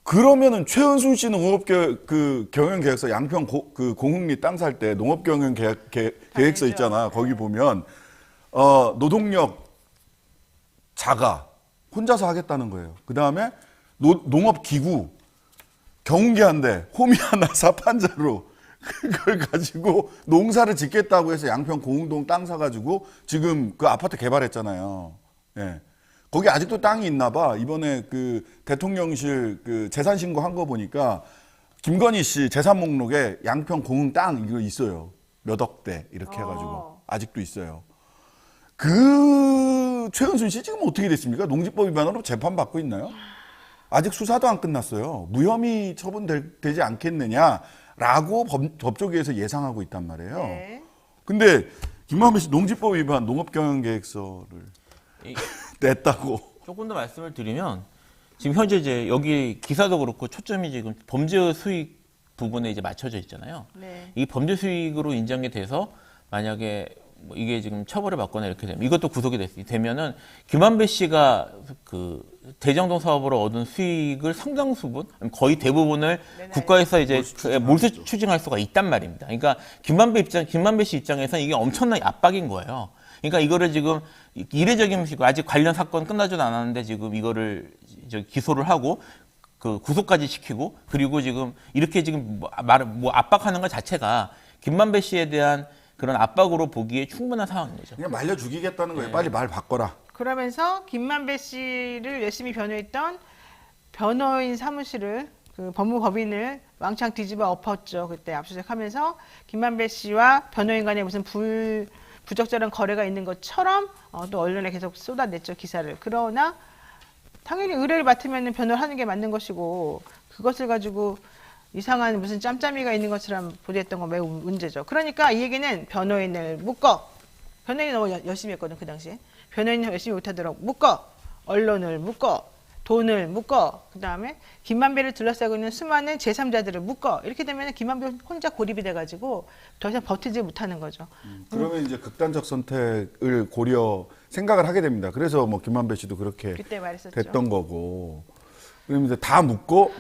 그러면은 최은순 씨는 경영계획서 양평 공흥리 땅 살 때 농업경영계획서 있잖아. 거기 보면 노동력 자가 혼자서 하겠다는 거예요. 그 다음에 농업기구 경운기 한 대, 호미 하나, 삽 한 자루 그걸 가지고 농사를 짓겠다고 해서 양평 공흥동 땅 사가지고 지금 그 아파트 개발했잖아요. 예. 거기 아직도 땅이 있나 봐. 이번에 그 대통령실 그 재산 신고한 거 보니까 김건희 씨 재산 목록에 양평 공흥 땅 이거 있어요. 몇 억대 이렇게 해가지고 아직도 있어요. 그 최은순 씨 지금 어떻게 됐습니까? 농지법 위반으로 재판 받고 있나요? 아직 수사도 안 끝났어요. 무혐의 처분되지 않겠느냐라고 법조계에서 예상하고 있단 말이에요. 네. 근데 김만배 씨 농지법 위반 농업경영계획서를 냈다고. 조금 더 말씀을 드리면 지금 현재 이제 여기 기사도 그렇고 초점이 지금 범죄 수익 부분에 이제 맞춰져 있잖아요. 네. 이 범죄 수익으로 인정이 돼서 만약에 뭐 이게 지금 처벌을 받거나 이렇게 되면 이것도 구속이 되면은 김만배 씨가 그 대정동 사업으로 얻은 수익을 상당수분, 거의 대부분을 국가에서 이제 몰수 추징할 수가 있단 말입니다. 그러니까 김만배 씨 입장에서는 이게 엄청난 압박인 거예요. 그러니까 이거를 지금 이례적인 식으로 아직 관련 사건 끝나지도 않았는데 지금 이거를 기소를 하고 그 구속까지 시키고, 그리고 지금 이렇게 지금 압박하는 것 자체가 김만배 씨에 대한 그런 압박으로 보기에 충분한 상황인 거죠. 그냥 말려 죽이겠다는 거예요. 빨리 말 바꿔라. 그러면서 김만배 씨를 열심히 변호했던 변호인 사무실을 그 법무법인을 왕창 뒤집어 엎었죠. 그때 압수수색하면서 김만배 씨와 변호인 간에 무슨 부적절한 거래가 있는 것처럼 또 언론에 계속 쏟아냈죠, 기사를. 그러나 당연히 의뢰를 맡으면 변호를 하는 게 맞는 것이고 그것을 가지고 이상한 무슨 짬짬이가 있는 것처럼 보도했던 건 매우 문제죠. 그러니까 이 얘기는 변호인을 묶어. 변호인이 너무 열심히 했거든, 그 당시에. 변호인이 열심히 못하도록 묶어. 언론을 묶어. 돈을 묶어. 그 다음에 김만배를 둘러싸고 있는 수많은 제3자들을 묶어. 이렇게 되면 김만배 혼자 고립이 돼가지고 더 이상 버티지 못하는 거죠. 그러면 이제 극단적 선택을 생각을 하게 됩니다. 그래서 뭐 김만배 씨도 그렇게 그때 말했었죠. 됐던 거고. 그러면서 다 묶고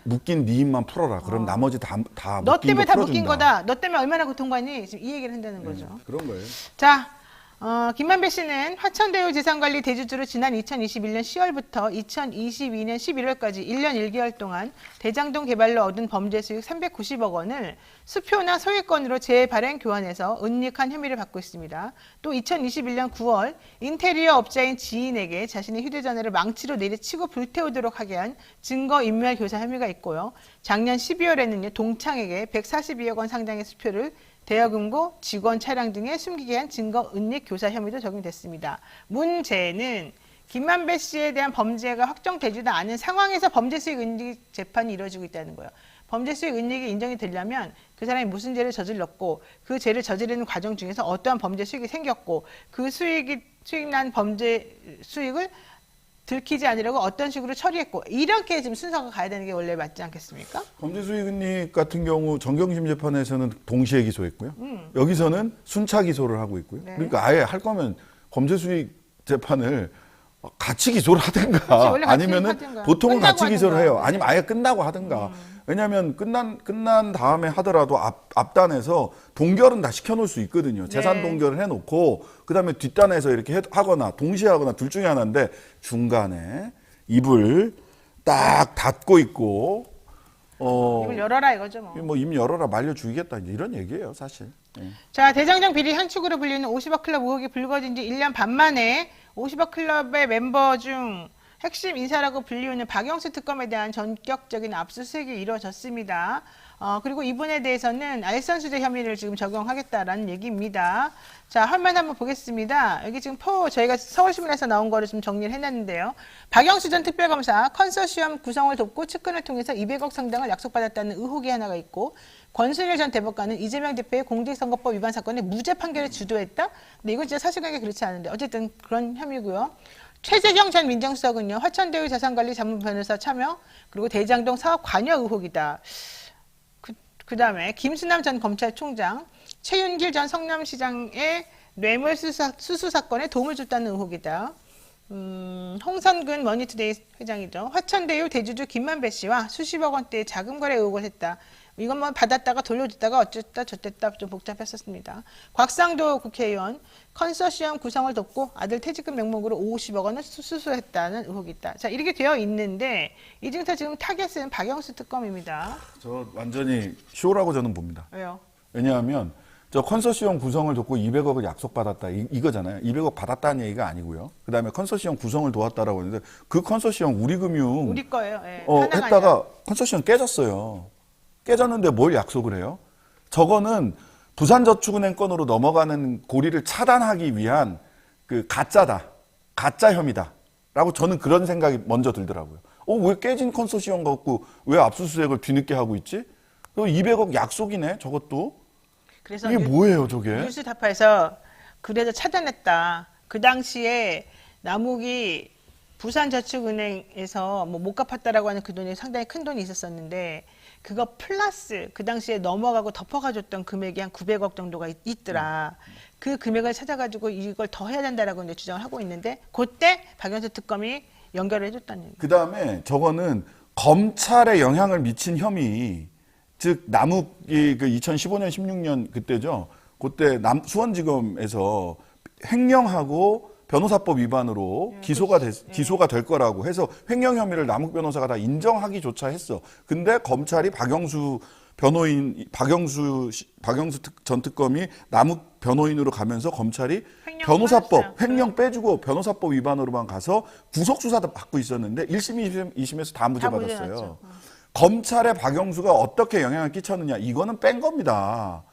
묶인 네 입만 풀어라. 그럼 나머지 다 너 묶인 때문에 거 다 묶인 풀어준다. 거다. 너 때문에 얼마나 고통받니? 지금 이 얘기를 한다는 거죠. 그런 거예요. 자, 김만배 씨는 화천대유 재산관리 대주주로 지난 2021년 10월부터 2022년 11월까지 1년 1개월 동안 대장동 개발로 얻은 범죄 수익 390억 원을 수표나 소유권으로 재발행 교환해서 은닉한 혐의를 받고 있습니다. 또 2021년 9월 인테리어 업자인 지인에게 자신의 휴대전화를 망치로 내리치고 불태우도록 하게 한 증거인멸 교사 혐의가 있고요. 작년 12월에는요, 동창에게 142억 원 상당의 수표를 대여금고, 직원 차량 등에 숨기게 한 증거 은닉 교사 혐의도 적용됐습니다. 문제는 김만배 씨에 대한 범죄가 확정되지도 않은 상황에서 범죄 수익 은닉 재판이 이루어지고 있다는 거예요. 범죄 수익 은닉이 인정이 되려면 그 사람이 무슨 죄를 저질렀고 그 죄를 저지르는 과정 중에서 어떠한 범죄 수익이 생겼고 그 수익난 범죄 수익을 들키지 않으려고 어떤 식으로 처리했고 이렇게 지금 순서가 가야 되는 게 원래 맞지 않겠습니까? 범죄 수익은닉 같은 경우 정경심 재판에서는 동시에 기소했고요. 여기서는 순차 기소를 하고 있고요. 네. 그러니까 아예 할 거면 범죄 수익 재판을 같이 기소를 하든가 그치, 원래 같이 아니면은 하든가. 보통은 끝나고 같이 기소를 하든가. 해요. 아니면 아예 끝나고 하든가. 왜냐하면 끝난 다음에 하더라도 앞단에서 동결은 다 시켜놓을 수 있거든요. 재산 네. 동결을 해놓고 그다음에 뒷단에서 이렇게 하거나 동시에 하거나 둘 중에 하나인데 중간에 입을 딱 닫고 있고 입을 열어라 이거죠 뭐. 뭐 입 열어라 말려 죽이겠다 이제 이런 얘기예요 사실. 예. 자, 대장정 비리 한 축으로 불리는 50억 클럽 의혹이 불거진 지 1년 반 만에 50억 클럽의 멤버 중 핵심 인사라고 불리우는 박영수 특검에 대한 전격적인 압수수색이 이루어졌습니다. 그리고 이분에 대해서는 알선수재 혐의를 지금 적용하겠다라는 얘기입니다. 자, 화면 한번 보겠습니다. 여기 지금 저희가 서울신문에서 나온 거를 좀 정리를 해놨는데요. 박영수 전 특별검사 컨소시엄 구성을 돕고 측근을 통해서 200억 상당을 약속받았다는 의혹이 하나가 있고, 권순일 전 대법관은 이재명 대표의 공직선거법 위반 사건에 무죄 판결을 주도했다? 근데 이건 진짜 사실관계 그렇지 않은데 어쨌든 그런 혐의고요. 최재경 전 민정수석은요, 화천대유 자산관리 자문변호사 참여, 그리고 대장동 사업 관여 의혹이다. 그 다음에 김수남 전 검찰총장, 최윤길 전 성남시장의 뇌물 수수 사건에 도움을 줬다는 의혹이다. 홍선근 머니투데이 회장이죠. 화천대유 대주주 김만배 씨와 수십억 원대의 자금 거래 의혹을 했다. 이건 뭐 받았다가 돌려줬다가 어쨌다 저쨌다 좀 복잡했었습니다. 곽상도 국회의원, 컨소시엄 구성을 돕고 아들 퇴직금 명목으로 50억 원을 수수했다는 의혹이 있다. 자, 이렇게 되어 있는데 이 중에서 지금 타겟은 박영수 특검입니다. 저 완전히 쇼라고 저는 봅니다. 왜요? 왜냐하면 저 컨소시엄 구성을 돕고 200억을 약속받았다 이거잖아요. 200억 받았다는 얘기가 아니고요. 그다음에 컨소시엄 구성을 도왔다라고 했는데 그 컨소시엄 우리금융 우리 거예요. 예. 했다가 컨소시엄 깨졌어요. 깨졌는데 뭘 약속을 해요? 저거는 부산저축은행 건으로 넘어가는 고리를 차단하기 위한 그 가짜 혐의다라고 저는 그런 생각이 먼저 들더라고요. 왜 깨진 컨소시엄 갖고 왜 압수수색을 뒤늦게 하고 있지? 200억 약속이네 저것도. 그래서 이게 뭐예요 저게? 뉴스타파에서 그래서 차단했다. 그 당시에 남욱이 부산저축은행에서 뭐 못 갚았다라고 하는 그 돈이 상당히 큰 돈이 있었었는데 그거 플러스 그 당시에 넘어가고 덮어가줬던 금액이 한 900억 정도가 있더라. 그 금액을 찾아가지고 이걸 더 해야 된다라고 이제 주장을 하고 있는데 그때 박영수 특검이 연결을 해줬다는 얘기. 그 다음에 저거는 검찰에 영향을 미친 혐의, 즉 남욱이 그 2015년 16년 그때죠. 그때 수원지검에서 횡령하고 변호사법 위반으로 기소가 될 거라고 해서 횡령 혐의를 남욱 변호사가 다 인정하기조차 했어. 근데 검찰이 박영수 전 특검이 남욱 변호인으로 가면서 검찰이 변호사법 횡령 빼주고 변호사법 위반으로만 가서 구속 수사도 받고 있었는데 1심, 2심에서 다 무죄 받았어요. 검찰에 박영수가 어떻게 영향을 끼쳤느냐 이거는 뺀 겁니다.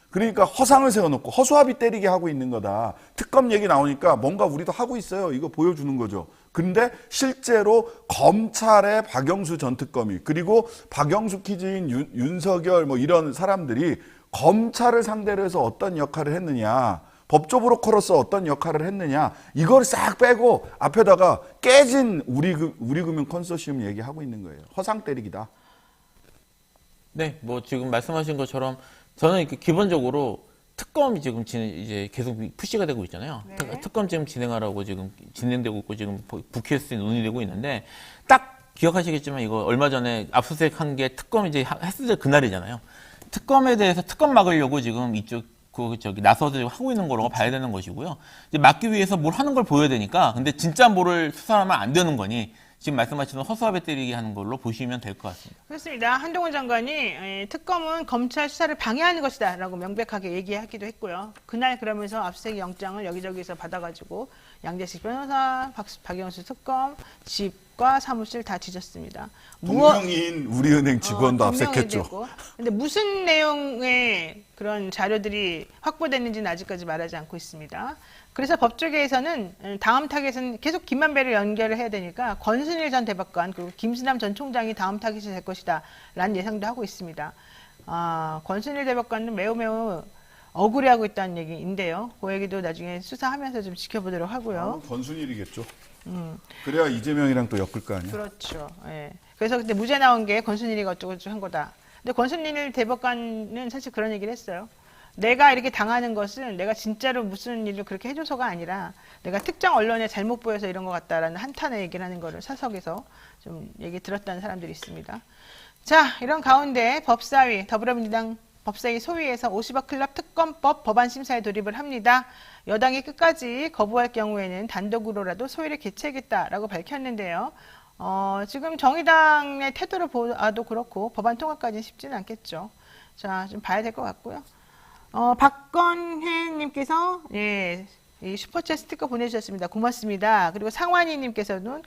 그러니까 허상을 세워놓고 허수아비 때리게 하고 있는 거다. 특검 얘기 나오니까 뭔가 우리도 하고 있어요. 이거 보여주는 거죠. 근데 실제로 검찰의 박영수 전 특검이 그리고 박영수 키즈인 윤석열 뭐 이런 사람들이 검찰을 상대로 해서 어떤 역할을 했느냐, 법조브로커로서 어떤 역할을 했느냐 이걸 싹 빼고 앞에다가 깨진 우리금융 컨소시엄 얘기하고 있는 거예요. 허상 때리기다. 네, 뭐 지금 말씀하신 것처럼 저는 기본적으로 특검이 지금 이제 계속 푸시가 되고 있잖아요. 네. 특검 지금 진행하라고 지금 진행되고 있고 지금 국회에서 논의되고 있는데 딱 기억하시겠지만 이거 얼마 전에 압수수색 한 게 특검 이제 했을 때 그날이잖아요. 특검에 대해서 특검 막으려고 지금 이쪽 나서서 하고 있는 거라고 봐야 되는 것이고요. 이제 막기 위해서 뭘 하는 걸 보여야 되니까 근데 진짜 뭐를 수사하면 안 되는 거니 지금 말씀하신 허수아비 때리기 하는 걸로 보시면 될 것 같습니다. 그렇습니다. 한동훈 장관이 특검은 검찰 수사를 방해하는 것이다 라고 명백하게 얘기하기도 했고요. 그날 그러면서 압수수색 영장을 여기저기서 받아가지고 양재식 변호사, 박영수 특검, 집과 사무실 다 뒤졌습니다. 동명이인 우리은행 직원도 압색했죠. 근데 무슨 내용의 그런 자료들이 확보됐는지는 아직까지 말하지 않고 있습니다. 그래서 법조계에서는 다음 타겟은 계속 김만배를 연결을 해야 되니까 권순일 전 대법관 그리고 김수남 전 총장이 다음 타겟이 될 것이다 라는 예상도 하고 있습니다. 권순일 대법관은 매우 억울해하고 있다는 얘기인데요. 그 얘기도 나중에 수사하면서 좀 지켜보도록 하고요. 권순일이겠죠. 그래야 이재명이랑 또 엮을 거 아니야. 그렇죠. 예. 그래서 그때 무죄 나온 게 권순일이가 어쩌고저쩌고 한 거다. 근데 권순일 대법관은 사실 그런 얘기를 했어요. 내가 이렇게 당하는 것은 내가 진짜로 무슨 일을 그렇게 해줘서가 아니라 내가 특정 언론에 잘못 보여서 이런 것 같다라는 한탄의 얘기를 하는 거를 사석에서 좀 얘기 들었다는 사람들이 있습니다. 자, 이런 가운데 법사위, 더불어민주당 법사위 소위에서 50억 클럽 특검법 법안 심사에 돌입을 합니다. 여당이 끝까지 거부할 경우에는 단독으로라도 소위를 개최하겠다라고 밝혔는데요. 지금 정의당의 태도를 봐도 그렇고 법안 통과까지는 쉽지는 않겠죠. 자, 좀 봐야 될 것 같고요. 박건혜님께서 이 슈퍼챗 스티커 보내주셨습니다. 고맙습니다. 그리고 상환이님께서는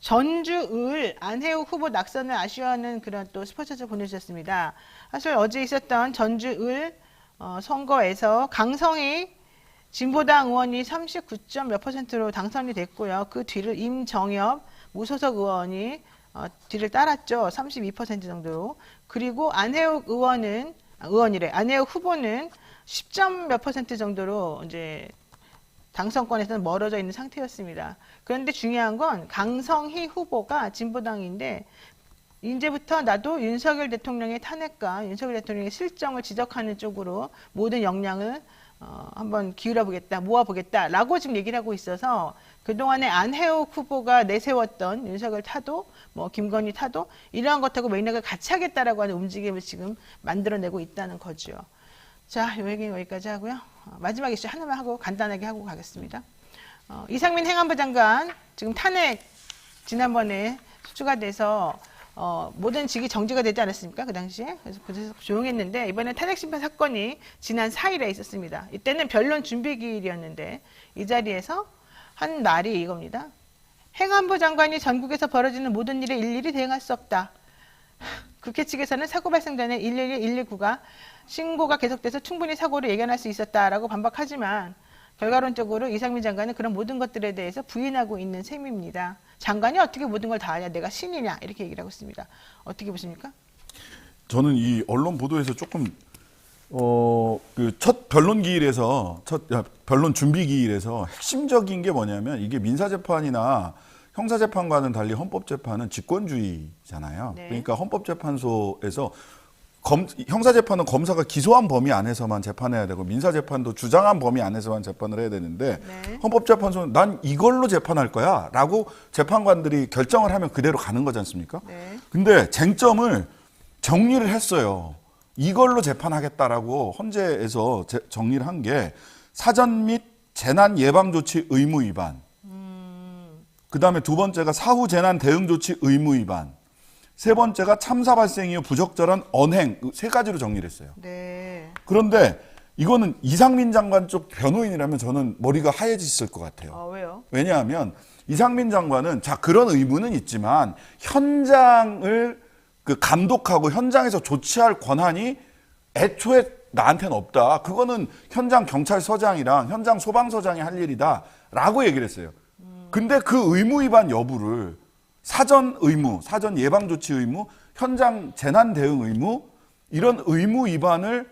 전주을 안혜욱 후보 낙선을 아쉬워하는 그런 또 슈퍼챗을 보내주셨습니다. 사실 어제 있었던 전주을 선거에서 강성희 진보당 의원이 39. 몇 %로 당선이 됐고요. 그 뒤를 임정엽 무소속 의원이 뒤를 따랐죠. 32% 정도로. 그리고 안혜욱 안혜욱 후보는 10. 몇 % 정도로 이제 당선권에서는 멀어져 있는 상태였습니다. 그런데 중요한 건 강성희 후보가 진보당인데 이제부터 나도 윤석열 대통령의 탄핵과 윤석열 대통령의 실정을 지적하는 쪽으로 모든 역량을 한번 기울여보겠다, 모아보겠다라고 지금 얘기를 하고 있어서 그동안에 안혜욱 후보가 내세웠던 윤석열 타도, 김건희 타도 이러한 것하고 맥락을 같이 하겠다라고 하는 움직임을 지금 만들어내고 있다는 거죠. 자, 이 얘기는 여기까지 하고요. 마지막 이슈 하나만 하고 간단하게 하고 가겠습니다. 이상민 행안부 장관 지금 탄핵 지난번에 수주가 돼서 모든 직이 정지가 되지 않았습니까? 그 당시에. 그래서 조용했는데 이번에 탄핵 심판 사건이 지난 4일에 있었습니다. 이때는 변론 준비 기일이었는데 이 자리에서 한 말이 이겁니다. 행안부 장관이 전국에서 벌어지는 모든 일에 일일이 대응할 수 없다. 국회 측에서는 사고 발생 전에 112, 119가 신고가 계속돼서 충분히 사고를 예견할 수 있었다라고 반박하지만 결과론적으로 이상민 장관은 그런 모든 것들에 대해서 부인하고 있는 셈입니다. 장관이 어떻게 모든 걸 다 아냐, 내가 신이냐 이렇게 얘기를 하고 있습니다. 어떻게 보십니까? 저는 이 언론 보도에서 조금 그 첫 변론 기일에서 변론 준비 기일에서 핵심적인 게 뭐냐면 이게 민사재판이나 형사재판과는 달리 헌법재판은 직권주의잖아요. 네. 그러니까 헌법재판소에서 형사재판은 검사가 기소한 범위 안에서만 재판해야 되고 민사재판도 주장한 범위 안에서만 재판을 해야 되는데 네. 헌법재판소는 난 이걸로 재판할 거야 라고 재판관들이 결정을 하면 그대로 가는 거지 않습니까? 네. 근데 쟁점을 정리를 했어요. 이걸로 재판하겠다라고 헌재에서 정리를 한 게 사전 및 재난 예방 조치 의무 위반. 그다음에 두 번째가 사후 재난 대응 조치 의무 위반. 세 번째가 참사 발생 이후 부적절한 언행. 세 가지로 정리를 했어요. 네. 그런데 이거는 이상민 장관 쪽 변호인이라면 저는 머리가 하얘지실 것 같아요. 왜요? 왜냐하면 이상민 장관은 자 그런 의무는 있지만 현장을 감독하고 현장에서 조치할 권한이 애초에 나한테는 없다. 그거는 현장 경찰서장이랑 현장 소방서장이 할 일이다라고 얘기를 했어요. 근데 그 의무 위반 여부를 사전 의무, 사전 예방 조치 의무, 현장 재난 대응 의무 이런 의무 위반을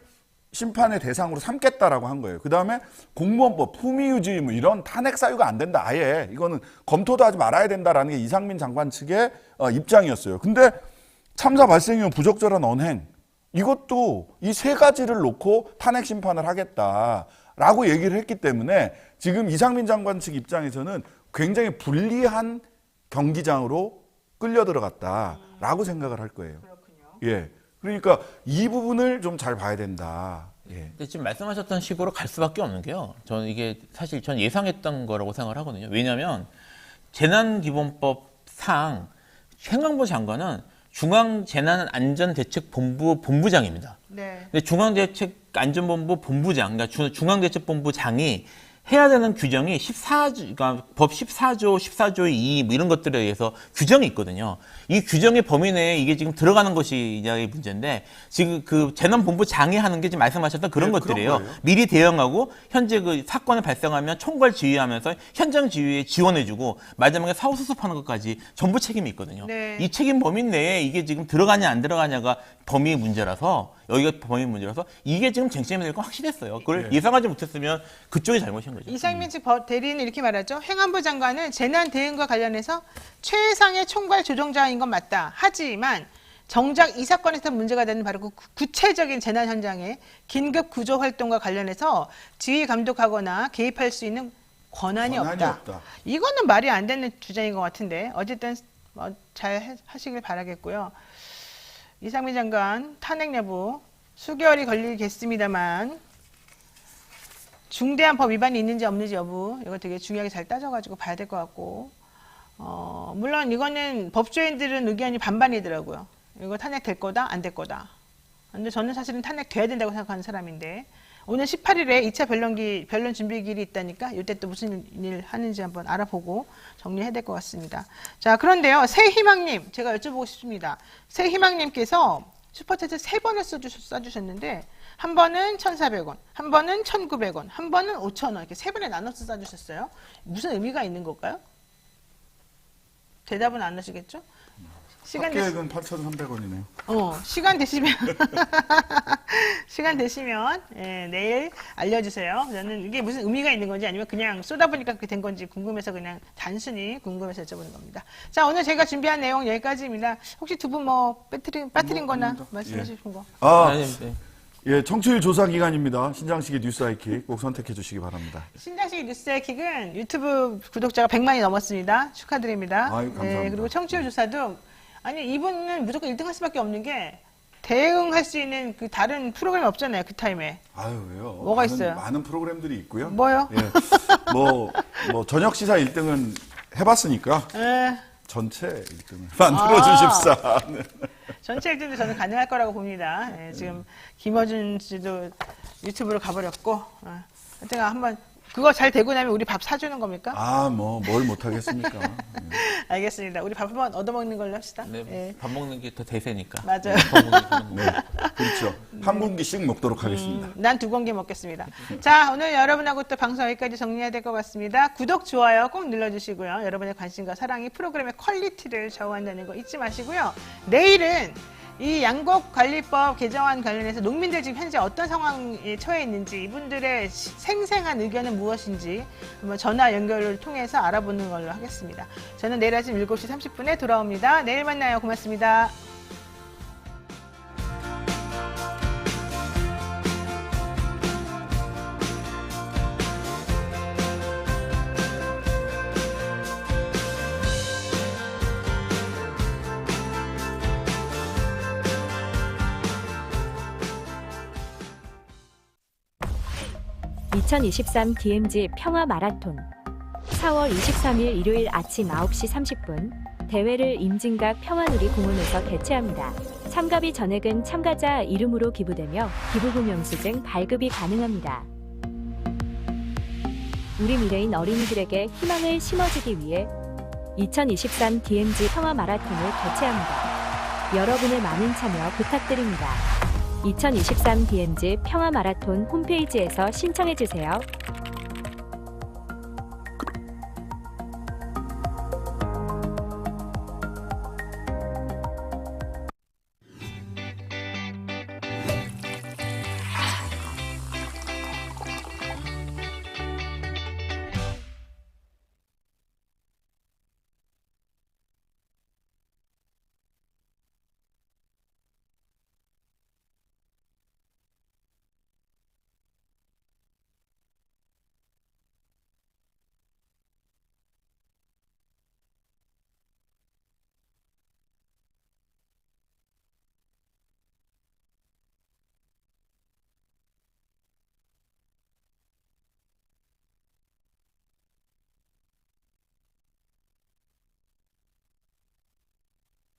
심판의 대상으로 삼겠다라고 한 거예요. 그다음에 공무원법, 품위유지 의무 이런 탄핵 사유가 안 된다. 아예 이거는 검토도 하지 말아야 된다라는 게 이상민 장관 측의 입장이었어요. 근데 참사 발생 이후 부적절한 언행 이것도 이 세 가지를 놓고 탄핵 심판을 하겠다라고 얘기를 했기 때문에 지금 이상민 장관 측 입장에서는 굉장히 불리한 경기장으로 끌려 들어갔다라고 생각을 할 거예요. 그렇군요. 예. 그러니까 이 부분을 좀 잘 봐야 된다. 예. 근데 지금 말씀하셨던 식으로 갈 수밖에 없는 게요. 저는 이게 사실 전 예상했던 거라고 생각을 하거든요. 왜냐하면 재난기본법상 행안부 장관은 중앙재난안전대책본부 본부장입니다. 네. 근데 중앙대책안전본부 본부장, 그러니까 중앙대책본부장이 해야 되는 규정이 14조, 그러니까 법 14조, 14조의 2, 뭐 이런 것들에 의해서 규정이 있거든요. 이 규정의 범위 내에 이게 지금 들어가는 것이냐의 문제인데, 지금 그 재난본부장이 하는 게 지금 말씀하셨던 그런 네, 것들이에요. 그런 거예요. 미리 대응하고, 현재 그 사건이 발생하면 총괄 지휘하면서 현장 지휘에 지원해주고, 마지막에 사후 수습하는 것까지 전부 책임이 있거든요. 네. 이 책임 범위 내에 이게 지금 들어가냐 안 들어가냐가 범위의 문제라서, 여기가 범위 문제라서 이게 지금 쟁점이 될 건 확실했어요. 그걸 예상하지 못했으면 그쪽이 잘못인 거죠. 이상민 측 대리인은 이렇게 말하죠. 행안부 장관은 재난 대응과 관련해서 최상의 총괄 조정자인 건 맞다. 하지만 정작 이 사건에서 문제가 되는 바로 그 구체적인 재난 현장의 긴급 구조 활동과 관련해서 지휘 감독하거나 개입할 수 있는 권한이 없다. 이거는 말이 안 되는 주장인 것 같은데 어쨌든 잘 하시길 바라겠고요. 이상민 장관 탄핵 여부 수개월이 걸리겠습니다만 중대한 법 위반이 있는지 없는지 여부 이거 되게 중요하게 잘 따져가지고 봐야 될 것 같고 물론 이거는 법조인들은 의견이 반반이더라고요. 이거 탄핵 될 거다 안 될 거다. 근데 저는 사실은 탄핵 돼야 된다고 생각하는 사람인데 오늘 18일에 2차 변론 준비기일이 있다니까 이때 또 무슨 일 하는지 한번 알아보고 정리해야 될 것 같습니다. 자, 그런데요. 새희망님 제가 여쭤보고 싶습니다. 새희망님께서 슈퍼챗을 3번을 써주셨는데 한 번은 1,400원, 한 번은 1,900원, 한 번은 5,000원 이렇게 3번에 나눠서 써주셨어요. 무슨 의미가 있는 걸까요? 대답은 안 하시겠죠? 시간 합계액은 8,300원이네요. 시간 되시면 내일 알려주세요. 저는 이게 무슨 의미가 있는 건지 아니면 그냥 쏘다 보니까 그렇게 된 건지 궁금해서 그냥 궁금해서 여쭤보는 겁니다. 자, 오늘 제가 준비한 내용 여기까지입니다. 혹시 두 분 빠뜨린 거나 말씀해 주신 거? 예, 청취율 조사 기간입니다. 신장식의 뉴스 아이킥 꼭 선택해 주시기 바랍니다. 신장식 뉴스의 킥은 유튜브 구독자가 100만이 넘었습니다. 축하드립니다. 아유, 감사합니다. 그리고 청취율 조사도 이분은 무조건 1등 할 수밖에 없는 게 대응할 수 있는 그 다른 프로그램이 없잖아요. 그 타임에. 아유, 왜요? 뭐가 있어요? 많은 프로그램들이 있고요. 뭐요? 예. 뭐 저녁 시사 1등은 해봤으니까 에, 전체 1등을 만들어 주십사. 전체 1등도 저는 가능할 거라고 봅니다. 지금 김어준 씨도 유튜브로 가버렸고 하여튼 한번 그거 잘 되고 나면 우리 밥 사주는 겁니까? 뭘 못하겠습니까. 알겠습니다. 우리 밥 한번 얻어먹는 걸로 합시다. 네, 밥 먹는 게 더 대세니까. 맞아요. 네, 그렇죠. 한 공기씩 먹도록 하겠습니다. 난 2공기 먹겠습니다. 자, 오늘 여러분하고 또 방송 여기까지 정리해야 될 것 같습니다. 구독, 좋아요 꼭 눌러주시고요. 여러분의 관심과 사랑이 프로그램의 퀄리티를 좌우한다는 거 잊지 마시고요. 내일은 이 양곡관리법 개정안 관련해서 농민들 지금 현재 어떤 상황에 처해 있는지 이분들의 생생한 의견은 무엇인지 한번 전화 연결을 통해서 알아보는 걸로 하겠습니다. 저는 내일 아침 7시 30분에 돌아옵니다. 내일 만나요. 고맙습니다. (2023) DMZ 평화 마라톤 4월 23일 일요일 아침 9시 30분 대회를 임진각 평화누리 공원에서 개최합니다. 참가비 전액은 참가자 이름으로 기부되며 기부금 영수증 발급이 가능합니다. 우리 미래인 어린이들에게 희망을 심어주기 위해 2023 DMZ 평화 마라톤을 개최합니다. 여러분의 많은 참여 부탁드립니다. 2023 DMZ 평화 마라톤 홈페이지에서 신청해주세요.